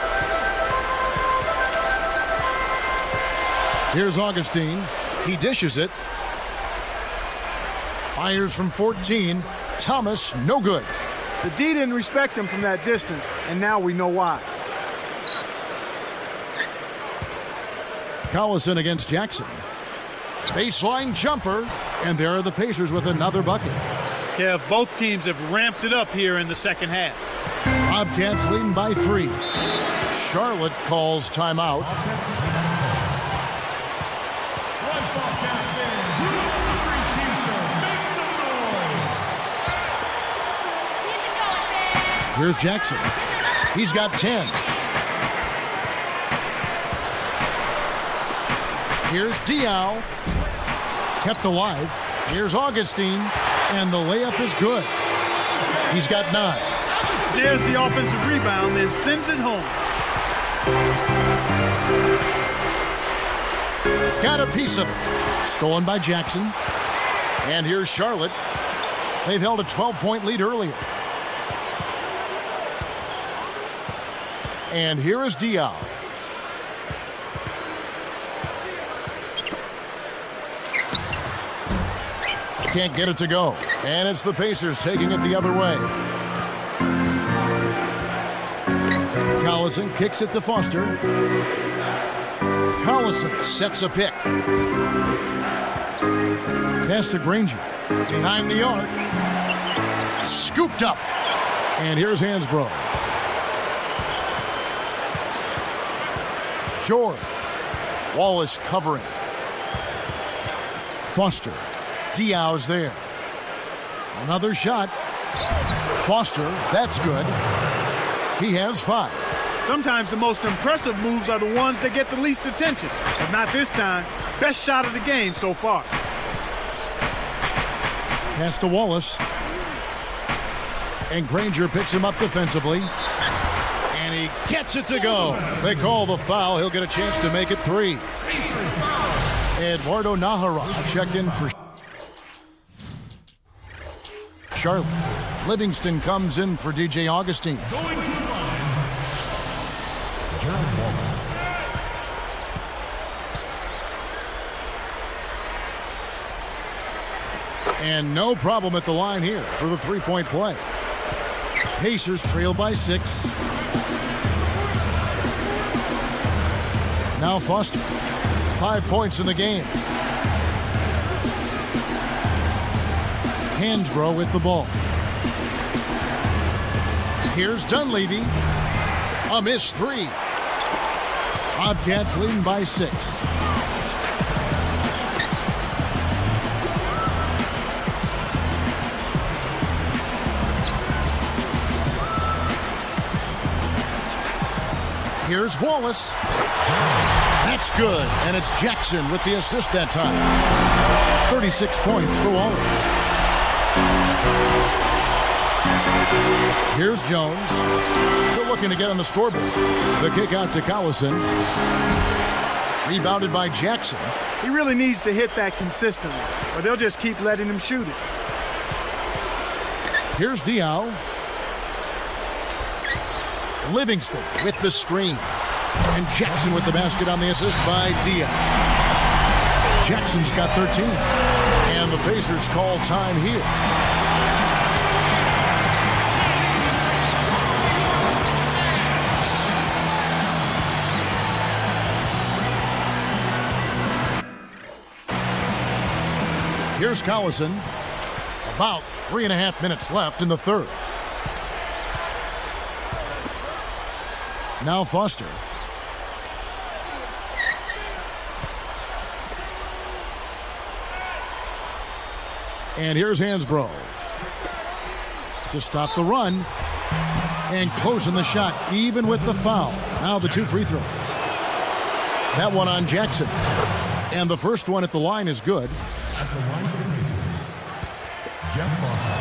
Here's Augustine. He dishes it. Fires from 14. Thomas, no good. The D didn't respect him from that distance, and now we know why. Collison against Jackson. Baseline jumper, and there are the Pacers with another bucket. Kev, both teams have ramped it up here in the second half. Bobcats leading by 3. Charlotte calls timeout. Here's Jackson. He's got 10. Here's Diaw. Kept alive. Here's Augustine. And the layup is good. He's got 9. There's the offensive rebound, then sends it home. Got a piece of it. Stolen by Jackson. And here's Charlotte. They've held a 12-point lead earlier. And here is Diaw. Can't get it to go. And it's the Pacers taking it the other way. Collison kicks it to Foster. Collison sets a pick. Pass to Granger. Behind the arc. Scooped up. And here's Hansbrough. Short. Wallace covering. Foster. Diaw's there. Another shot. Foster, that's good. He has 5. Sometimes the most impressive moves are the ones that get the least attention. But not this time. Best shot of the game so far. Pass to Wallace. And Granger picks him up defensively. And he gets it to go. They call the foul. He'll get a chance to make it 3. Eduardo Nahara checked in for Charlotte. Livingston comes in for DJ Augustine. Going to the line, Gerald Wallace. And no problem at the line here for the three-point play. Pacers trail by 6. Now Foster. 5 points in the game. Hansbrough with the ball. Here's Dunleavy. A missed 3. Bobcats leading by 6. Here's Wallace. That's good. And it's Jackson with the assist that time. 36 points for Wallace. Here's Jones. Still looking to get on the scoreboard. The kick out to Collison. Rebounded by Jackson. He really needs to hit that consistently, or they'll just keep letting him shoot it. Here's Diaw. Livingston with the screen. And Jackson with the basket on the assist by Diaw. Jackson's got 13. And the Pacers call time here. Here's Collison. About 3.5 minutes left in the third. Now Foster. And here's Hansbrough to stop the run and closing the shot, even with the foul. Now the 2 free throws. That one on Jackson. And the first one at the line is good. At the line for the Pacers, Jeff Boston.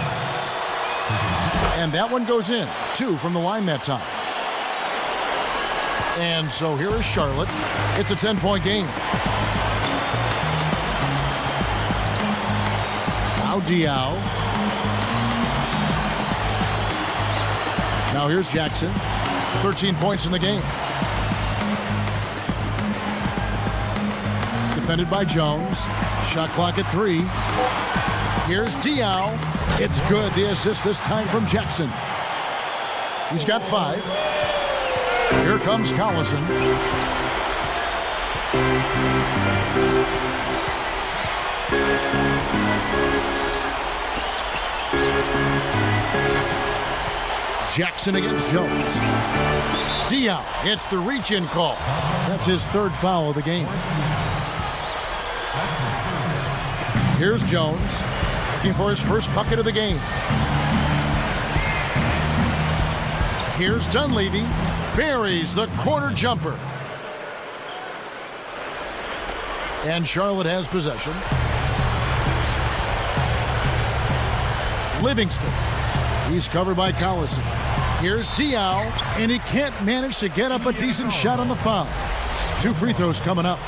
And that one goes in. 2 from the line that time. And so here is Charlotte. It's a 10-point game. Now Diaw. Now here's Jackson. 13 points in the game. Defended by Jones. Shot clock at 3. Here's Diaw. It's good. The assist this time from Jackson. He's got 5. Here comes Collison. Jackson against Jones. Diaw gets the reach-in call. That's his 3rd foul of the game. Here's Jones looking for his first bucket of the game. Here's Dunleavy. Buries the corner jumper. And Charlotte has possession. Livingston. He's covered by Collison. Here's Diaw, and he can't manage to get up a decent shot on the foul. 2 free throws coming up.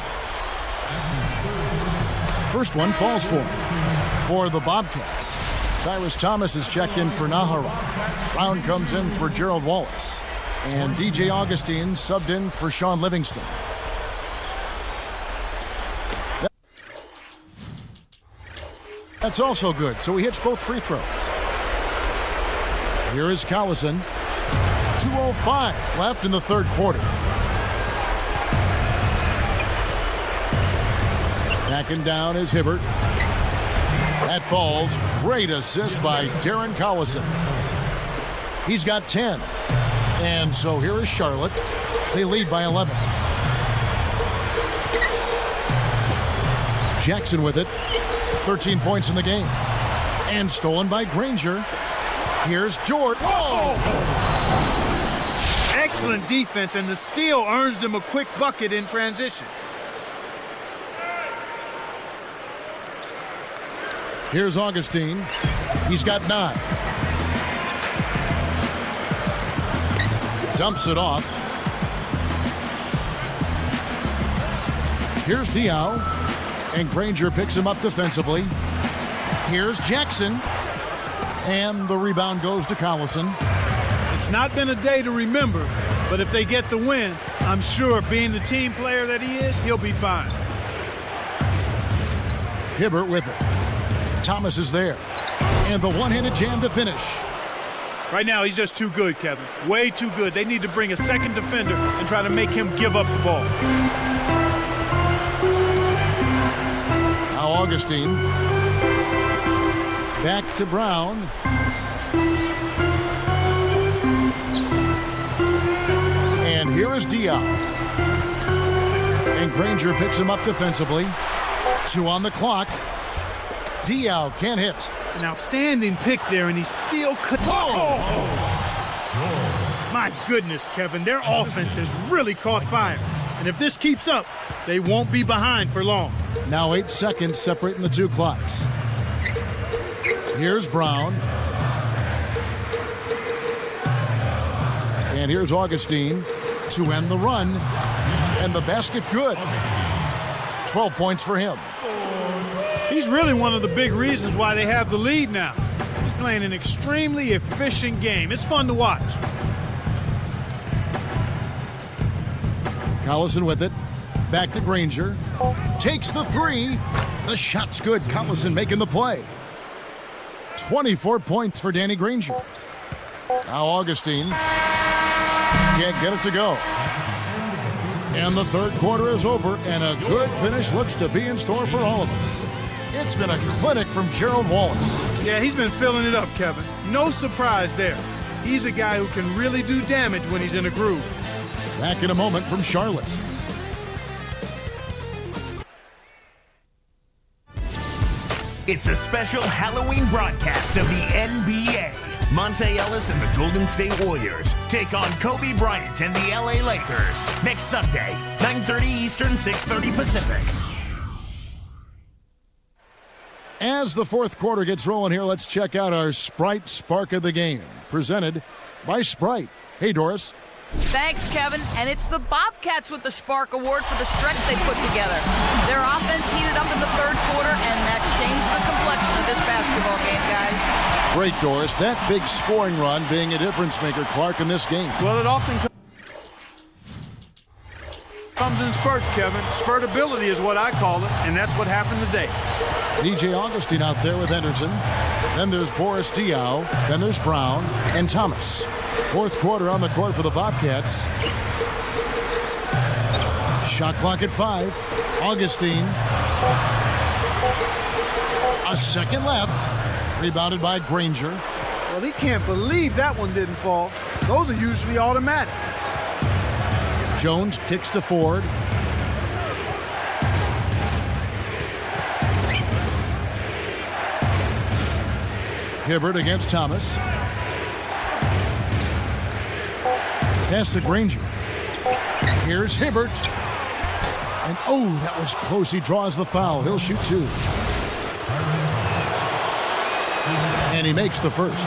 First one falls for him. For the Bobcats, Cyrus Thomas is checked in for Nahara. Brown comes in for Gerald Wallace. And DJ Augustine subbed in for Sean Livingston. That's also good, so he hits both free throws. Here is Collison. 2:05 left in the third quarter. Backing down is Hibbert. That falls. Great assist by Darren Collison. He's got 10. And so here is Charlotte. They lead by 11. Jackson with it. 13 points in the game. And stolen by Granger. Here's Jordan. Oh! Excellent defense, and the steal earns them a quick bucket in transition. Here's Augustine. He's got 9. Dumps it off. Here's Diaw. And Granger picks him up defensively. Here's Jackson. And the rebound goes to Collison. It's not been a day to remember, but if they get the win, I'm sure being the team player that he is, he'll be fine. Hibbert with it. Thomas is there. And the one-handed jam to finish. Right now, he's just too good, Kevin. Way too good. They need to bring a second defender and try to make him give up the ball. Now Augustine. Back to Brown. And here is Diaw. And Granger picks him up defensively. 2 on the clock. Diaw can't hit. An outstanding pick there, and he still could. Oh! My goodness, Kevin, their offense has really caught fire. And if this keeps up, they won't be behind for long. Now 8 seconds separating the 2 clocks. Here's Brown. And here's Augustine to end the run. And the basket good. 12 points for him. He's really one of the big reasons why they have the lead now. He's playing an extremely efficient game. It's fun to watch. Collison with it. Back to Granger. Takes the three. The shot's good. Collison making the play. 24 points for Danny Granger. Now Augustine can't get it to go. And the third quarter is over, and a good finish looks to be in store for all of us. It's been a clinic from Gerald Wallace. Yeah, he's been filling it up, Kevin. No surprise there. He's a guy who can really do damage when he's in a groove. Back in a moment from Charlotte. It's a special Halloween broadcast of the NBA. Monte Ellis and the Golden State Warriors take on Kobe Bryant and the LA Lakers next Sunday, 9:30 Eastern, 6:30 Pacific. As the fourth quarter gets rolling here, let's check out our Sprite Spark of the Game, presented by Sprite. Hey, Doris. Thanks, Kevin. And it's the Bobcats with the Spark Award for the stretch they put together. Their offense heated up in the third quarter, and that changed the complexion of this basketball game, guys. Great, Doris. That big scoring run being a difference maker, Clark, in this game. Well, it often comes in spurts, Kevin. Spurtability is what I call it, and that's what happened today. DJ Augustine out there with Henderson. Then there's Boris Diaw. Then there's Brown and Thomas. Fourth quarter on the court for the Bobcats. Shot clock at 5. Augustine. A second left. Rebounded by Granger. Well, he can't believe that one didn't fall. Those are usually automatic. Jones kicks to Ford. Hibbert against Thomas. Pass to Granger. Here's Hibbert. And oh, that was close. He draws the foul. He'll shoot 2. And he makes the first.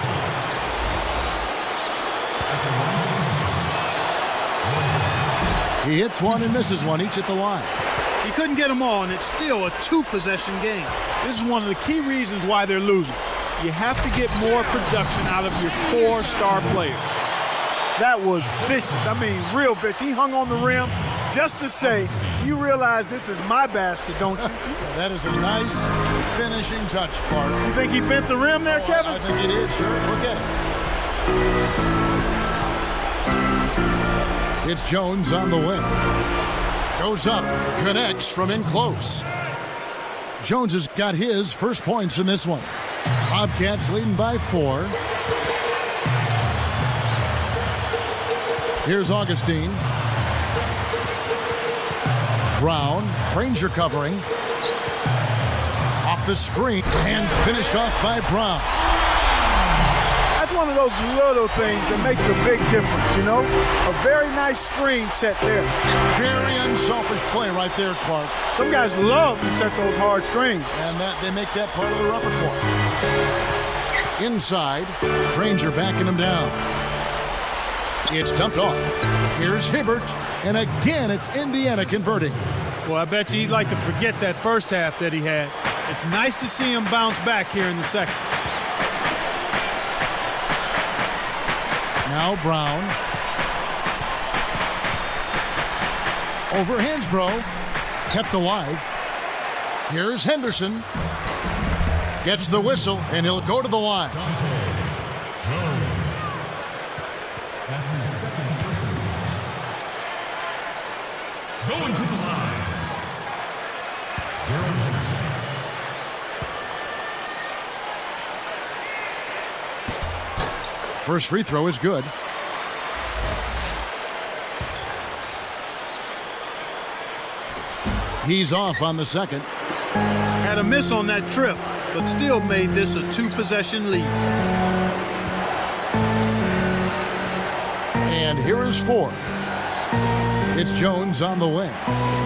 He hits one and misses one, each at the line. He couldn't get them all, and it's still a 2-possession game. This is one of the key reasons why they're losing. You have to get more production out of your core star players. That was vicious. I mean, real vicious. He hung on the rim just to say, you realize this is my basket, don't you? That is a nice finishing touch, Clark. You think he bent the rim there, Kevin? I think he did, sure. Look at it. It's Jones on the wing. Goes up, connects from in close. Jones has got his first points in this one. Bobcats leading by 4. Here's Augustine. Brown, Granger covering. Off the screen and finished off by Brown. That's one of those little things that makes a big difference, you know? A very nice screen set there. Very unselfish play right there, Clark. Some guys love to set those hard screens. And that they make that part of the repertoire. Inside, Granger backing him down. It's dumped off. Here's Hibbert, and again it's Indiana converting. Well, I bet you he'd like to forget that first half that he had. It's nice to see him bounce back here in the second. Now Brown. Over Hansbrough. Kept alive. Here's Henderson. Gets the whistle, and he'll go to the line. That's his second personal foul. Going to the line, Gerald Wallace. First free throw is good. He's off on the second. Had a miss on that trip, but still made this a 2-possession lead. And here is 4. It's Jones on the wing.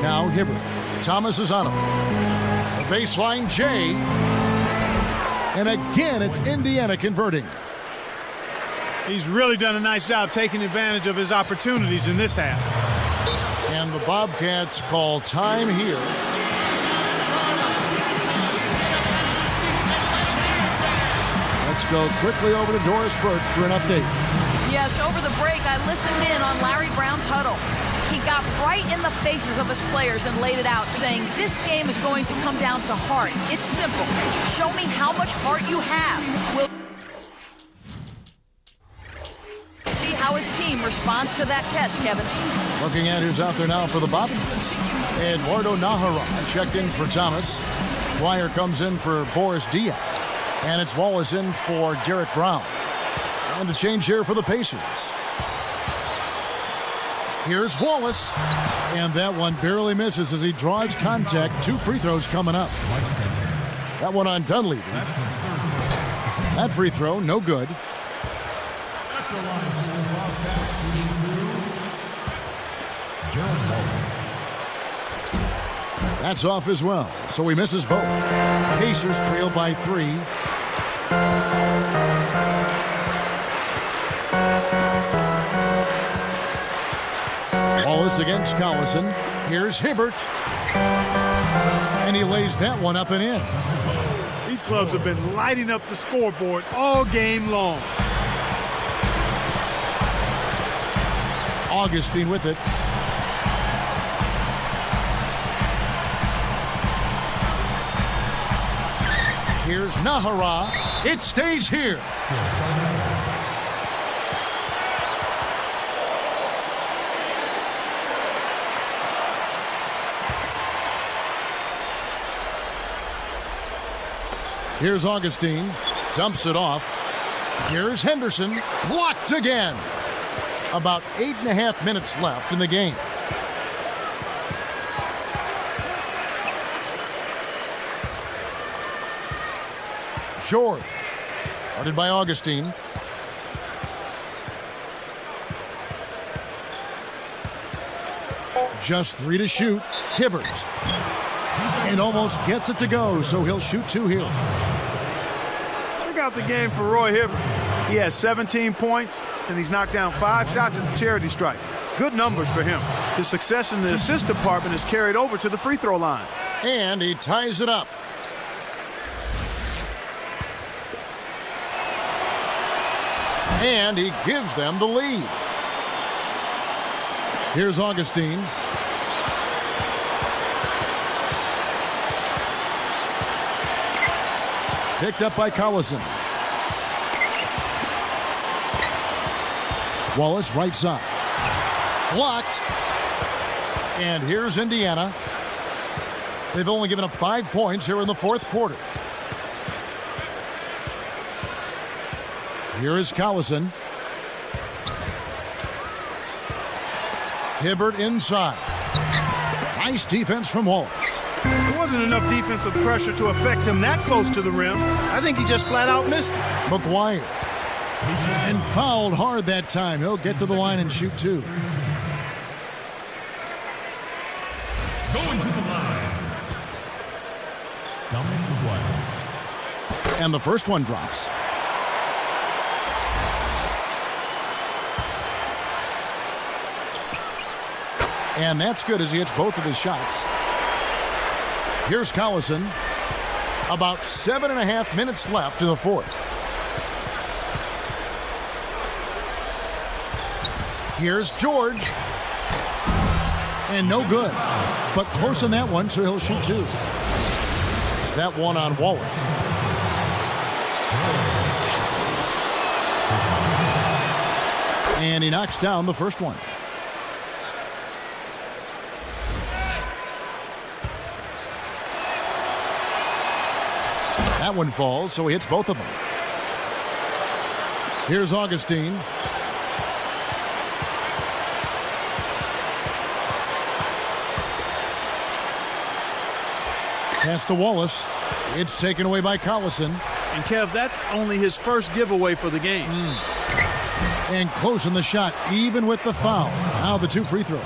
Now Hibbert. Thomas is on him. The baseline, Jay. And again, it's Indiana converting. He's really done a nice job taking advantage of his opportunities in this half. And the Bobcats call time here go quickly over to Doris Burke for an update. Yes, over the break, I listened in on Larry Brown's huddle. He got right in the faces of his players and laid it out, saying this game is going to come down to heart. It's simple. Show me how much heart you have. We'll see how his team responds to that test, Kevin. Looking at who's out there now for the Bobcats. Eduardo Nahara checked in for Thomas. Dwyer comes in for Boris Diaz. And it's Wallace in for Garrett Brown. And a change here for the Pacers. Here's Wallace. And that one barely misses as he draws contact. 2 free throws coming up. That one on Dunleavy. That free throw, no good. At the line for the Bobcats, Gerald Wallace. That's off as well, so he misses both. Pacers trail by 3. Wallace against Collison. Here's Hibbert. And he lays that one up and in. These clubs have been lighting up the scoreboard all game long. Augustine with it. Here's Nahara. It stays here. Here's Augustine. Dumps it off. Here's Henderson. Blocked again. About 8.5 minutes left in the game. George. Guarded by Augustine. Just 3 to shoot. Hibbert. And almost gets it to go, so he'll shoot 2 here. Check out the game for Roy Hibbert. He has 17 points, and he's knocked down 5 shots at the charity stripe. Good numbers for him. His success in the assist department is carried over to the free throw line. And he ties it up. And he gives them the lead. Here's Augustine. Picked up by Collison. Wallace right side. Blocked. And here's Indiana. They've only given up 5 points here in the 4th quarter. Here is Collison. Hibbert inside. Nice defense from Wallace. There wasn't enough defensive pressure to affect him that close to the rim. I think he just flat out missed it. McGuire. And fouled hard that time. He'll get to the line and shoot 2. Going to the line. Dominic McGuire. And the first one drops. And that's good as he hits both of his shots. Here's Collison. About 7.5 minutes left in the 4th. Here's George. And no good. But close on that one, so he'll shoot 2. That one on Wallace. And he knocks down the first one. That one falls, so he hits both of them. Here's Augustine. Pass to Wallace. It's taken away by Collison. And Kev, that's only his first giveaway for the game. And close in the shot, even with the foul. Now the 2 free throws.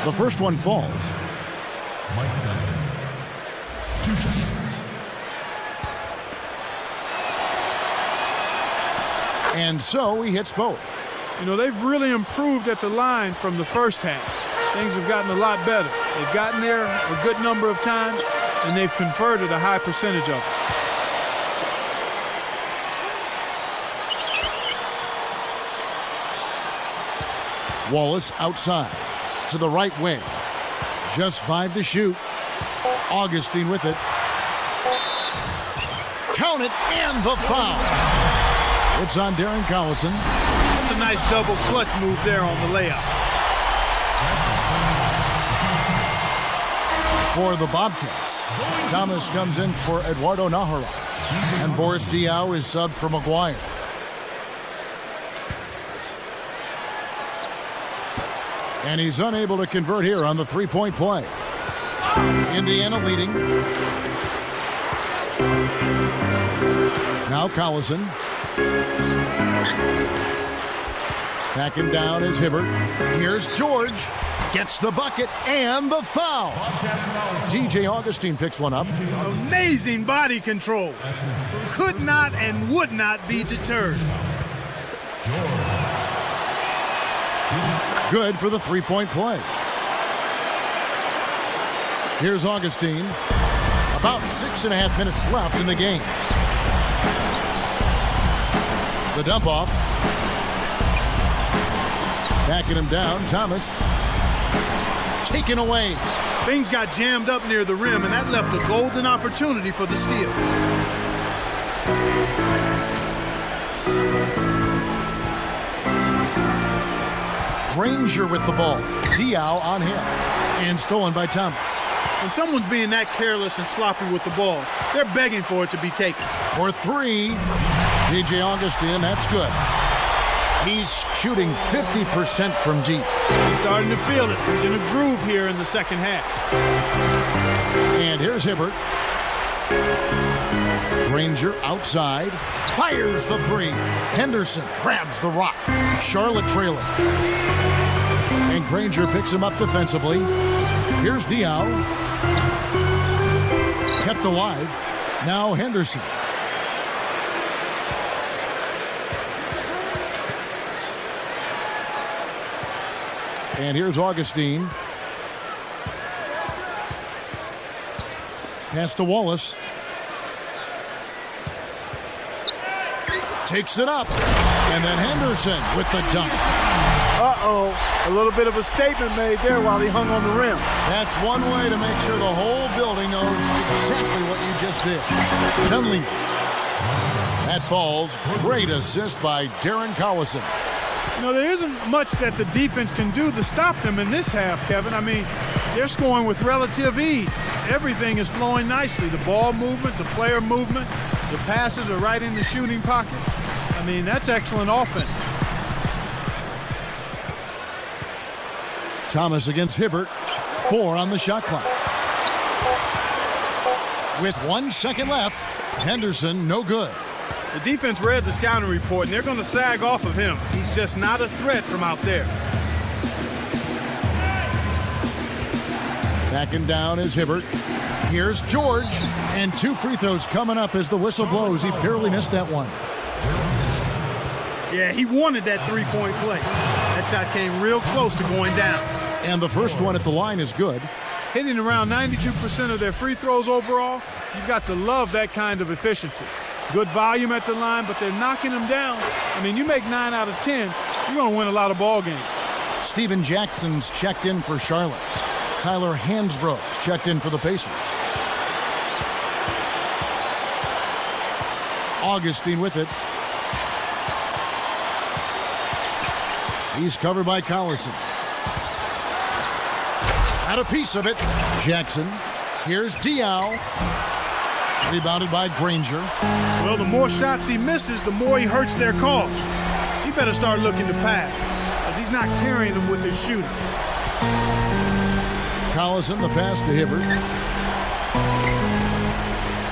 The first one falls. And so he hits both. You know, they've really improved at the line from the first half. things have gotten a lot better. They've gotten there a good number of times, and they've converted a high percentage of it. Wallace outside to the right wing. Just 5 to shoot. Augustine with it. Count it, and the foul. It's on Darren Collison. That's a nice double clutch move there on the layup. For the Bobcats, Thomas comes in for Eduardo Nahara. And Boris Diaw is subbed for McGuire. And he's unable to convert here on the three-point play. Indiana leading. Now Collison. Backing down is Hibbert. Here's George. Gets the bucket and the foul. TJ Augustine picks one up. Amazing body control. Could not and would not be deterred. Good for the three-point play. Here's Augustine. About 6.5 minutes left in the game. The dump off. Backing him down, Thomas. Taken away. Things got jammed up near the rim, and that left a golden opportunity for the steal. Granger with the ball. Diaw on him. And stolen by Thomas. When someone's being that careless and sloppy with the ball, they're begging for it to be taken. For 3, TJ Augustine, that's good. He's shooting 50% from deep. He's starting to feel it. He's in a groove here in the second half. And here's Hibbert. Granger outside. Fires the 3. Henderson grabs the rock. Charlotte trailing. And Granger picks him up defensively. Here's Diaw. Kept alive. Now Henderson. And here's Augustine. Pass to Wallace. Takes it up. And then Henderson with the dunk. Uh-oh. A little bit of a statement made there while he hung on the rim. That's one way to make sure the whole building knows exactly what you just did. Dunleavy. That falls. Great assist by Darren Collison. You know, there isn't much that the defense can do to stop them in this half, Kevin. I mean, they're scoring with relative ease. Everything is flowing nicely. The ball movement, the player movement, the passes are right in the shooting pocket. I mean, that's excellent offense. Thomas against Hibbert. 4 on the shot clock. With 1 second left, Henderson no good. The defense read the scouting report, and they're going to sag off of him. He's just not a threat from out there. Backing down is Hibbert. Here's George. And 2 free throws coming up as the whistle blows. He barely missed that one. Yeah, he wanted that three-point play. That shot came real close to going down. And the first one at the line is good. Hitting around 92% of their free throws overall, you've got to love that kind of efficiency. Good volume at the line, but they're knocking them down. I mean, you make 9 out of 10, you're going to win a lot of ball games. Steven Jackson's checked in for Charlotte. Tyler Hansbrough's checked in for the Pacers. Augustine with it. He's covered by Collison. Had a piece of it. Jackson. Here's Diaw. Rebounded by Granger. Well, the more shots he misses, the more he hurts their cause. He better start looking to pass, because he's not carrying them with his shooting. Collison, the pass to Hibbert.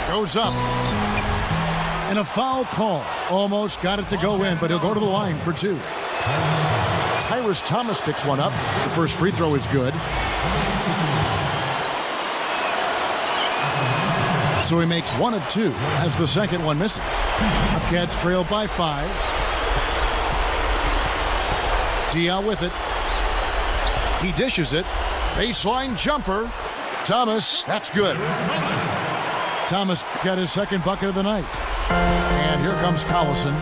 Goes up. And a foul call. Almost got it to go in, but he'll go to the line for 2. Tyrus Thomas picks one up. The first free throw is good. So he makes 1 of 2 as the second one misses. Bobcats trail by 5. Diaw with it. He dishes it. Baseline jumper. Thomas, that's good. Thomas got his second bucket of the night. And here comes Collison.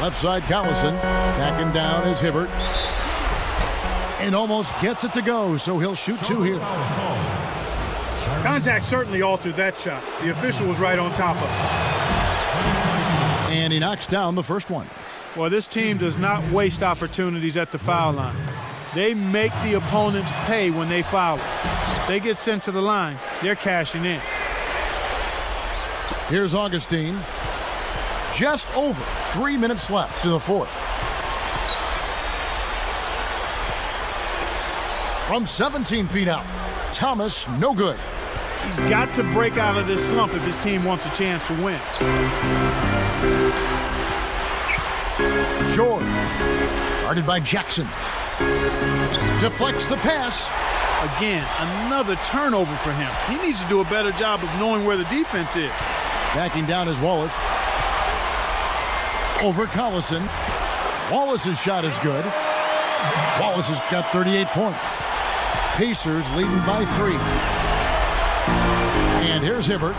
Left side Collison. Backing down is Hibbert. And almost gets it to go, so he'll shoot two here. Contact certainly altered that shot. The official was right on top of it. And he knocks down the first one. Well, this team does not waste opportunities at the foul line. They make the opponents pay when they foul. If they get sent to the line, they're cashing in. Here's Augustine. Just over 3 minutes left to the fourth. From 17 feet out, Thomas, no good. He's got to break out of this slump if his team wants a chance to win. George, guarded by Jackson. Deflects the pass. Again, another turnover for him. He needs to do a better job of knowing where the defense is. Backing down is Wallace. Over Collison. Wallace's shot is good. Wallace has got 38 points. Pacers leading by 3. And here's Hibbert.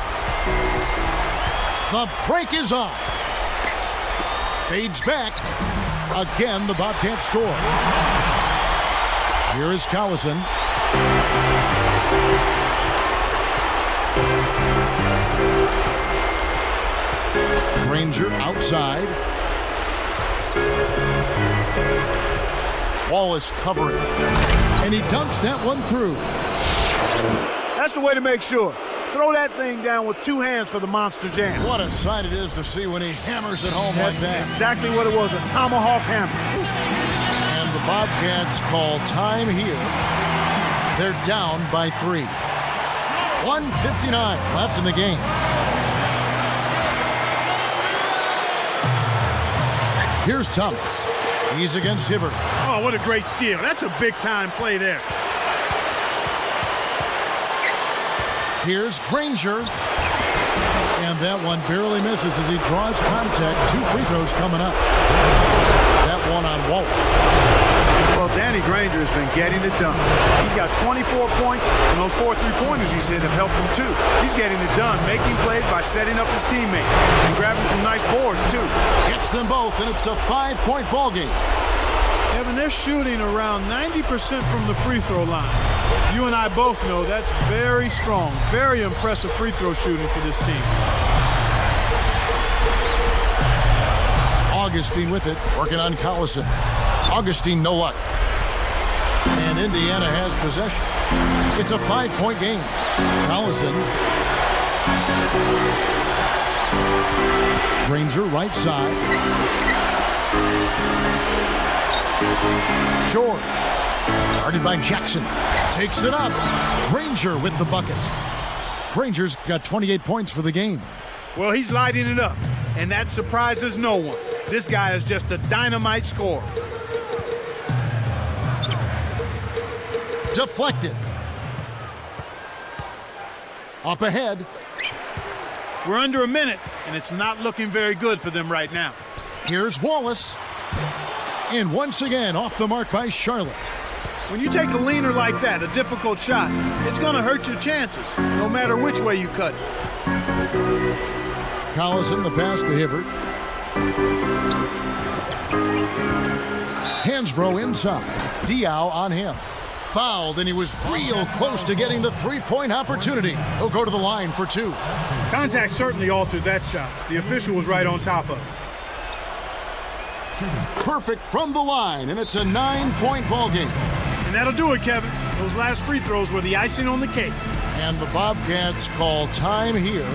The break is on. Fades back. Again, the Bobcats score. Here is Collison. Granger outside. Wallace covering. And he dunks that one through. That's the way to make sure. Throw that thing down with 2 hands for the Monster Jam. What a sight it is to see when he hammers it home like that. Exactly what it was, a tomahawk hammer. And the Bobcats call time here. They're down by 3. 1:59 left in the game. Here's Thomas. He's against Hibbert. Oh, what a great steal. That's a big-time play there. Here's Granger. And that one barely misses as he draws contact. 2 free throws coming up. That one on Wallace. Well, Danny Granger has been getting it done. He's got 24 points, and those 4 3-pointers he's hit have helped him too. He's getting it done, making plays by setting up his teammates and grabbing some nice boards too. Hits them both, and it's a 5-point ball game. Evan, they're shooting around 90% from the free throw line. You and I both know that's very strong, very impressive free throw shooting for this team. Augustine with it, working on Collison. Augustine, no luck. And Indiana has possession. It's a 5-point game. Collison. Granger, right side. George, guarded by Jackson. Takes it up. Granger with the bucket. Granger's got 28 points for the game. Well, he's lighting it up, and that surprises no one. This guy is just a dynamite scorer. Deflected. Up ahead. We're under a minute, and it's not looking very good for them right now. Here's Wallace. And once again, off the mark by Charlotte. When you take a leaner like that, a difficult shot, it's going to hurt your chances, no matter which way you cut it. Collison, the pass to Hibbert. Hansbrough inside. Diao on him. Fouled, and he was real close to getting the 3-point opportunity. He'll go to the line for 2. Contact certainly altered that shot. The official was right on top of it. Perfect from the line, and it's a 9-point ball game. And that'll do it, Kevin. Those last free throws were the icing on the cake. And the Bobcats call time here.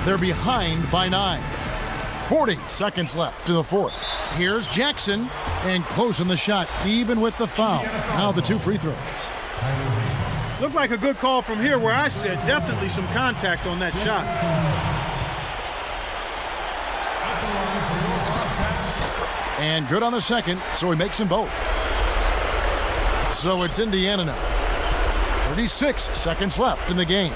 They're behind by 9. 40 seconds left to the fourth. Here's Jackson, and closing the shot, even with the foul. Now the 2 free throws. Looked like a good call from here where I sit. Definitely some contact on that shot. And good on the second, so he makes them both. So it's Indiana now. 36 seconds left in the game.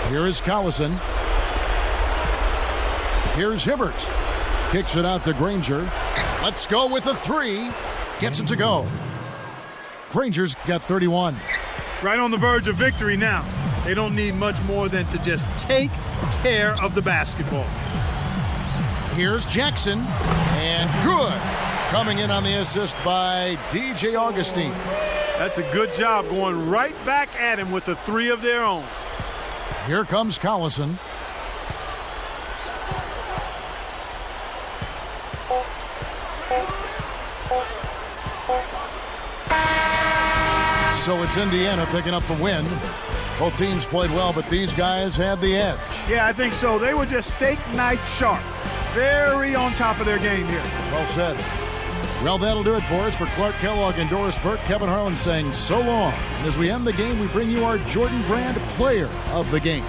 Here is Collison. Here's Hibbert. Kicks it out to Granger. Let's go with a three. Gets it to go. Granger's got 31. Right on the verge of victory now. They don't need much more than to just take care of the basketball. Here's Jackson. And good. Coming in on the assist by DJ Augustine. That's a good job going right back at him with the three of their own. Here comes Collison. So it's Indiana picking up the win. Both teams played well, but these guys had the edge. Yeah, I think so. They were just steak knife sharp. Very on top of their game here. Well said. Well, that'll do it for us. For Clark Kellogg and Doris Burke, Kevin Harlan saying so long. And as we end the game, we bring you our Jordan Brand Player of the Game.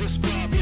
Just pop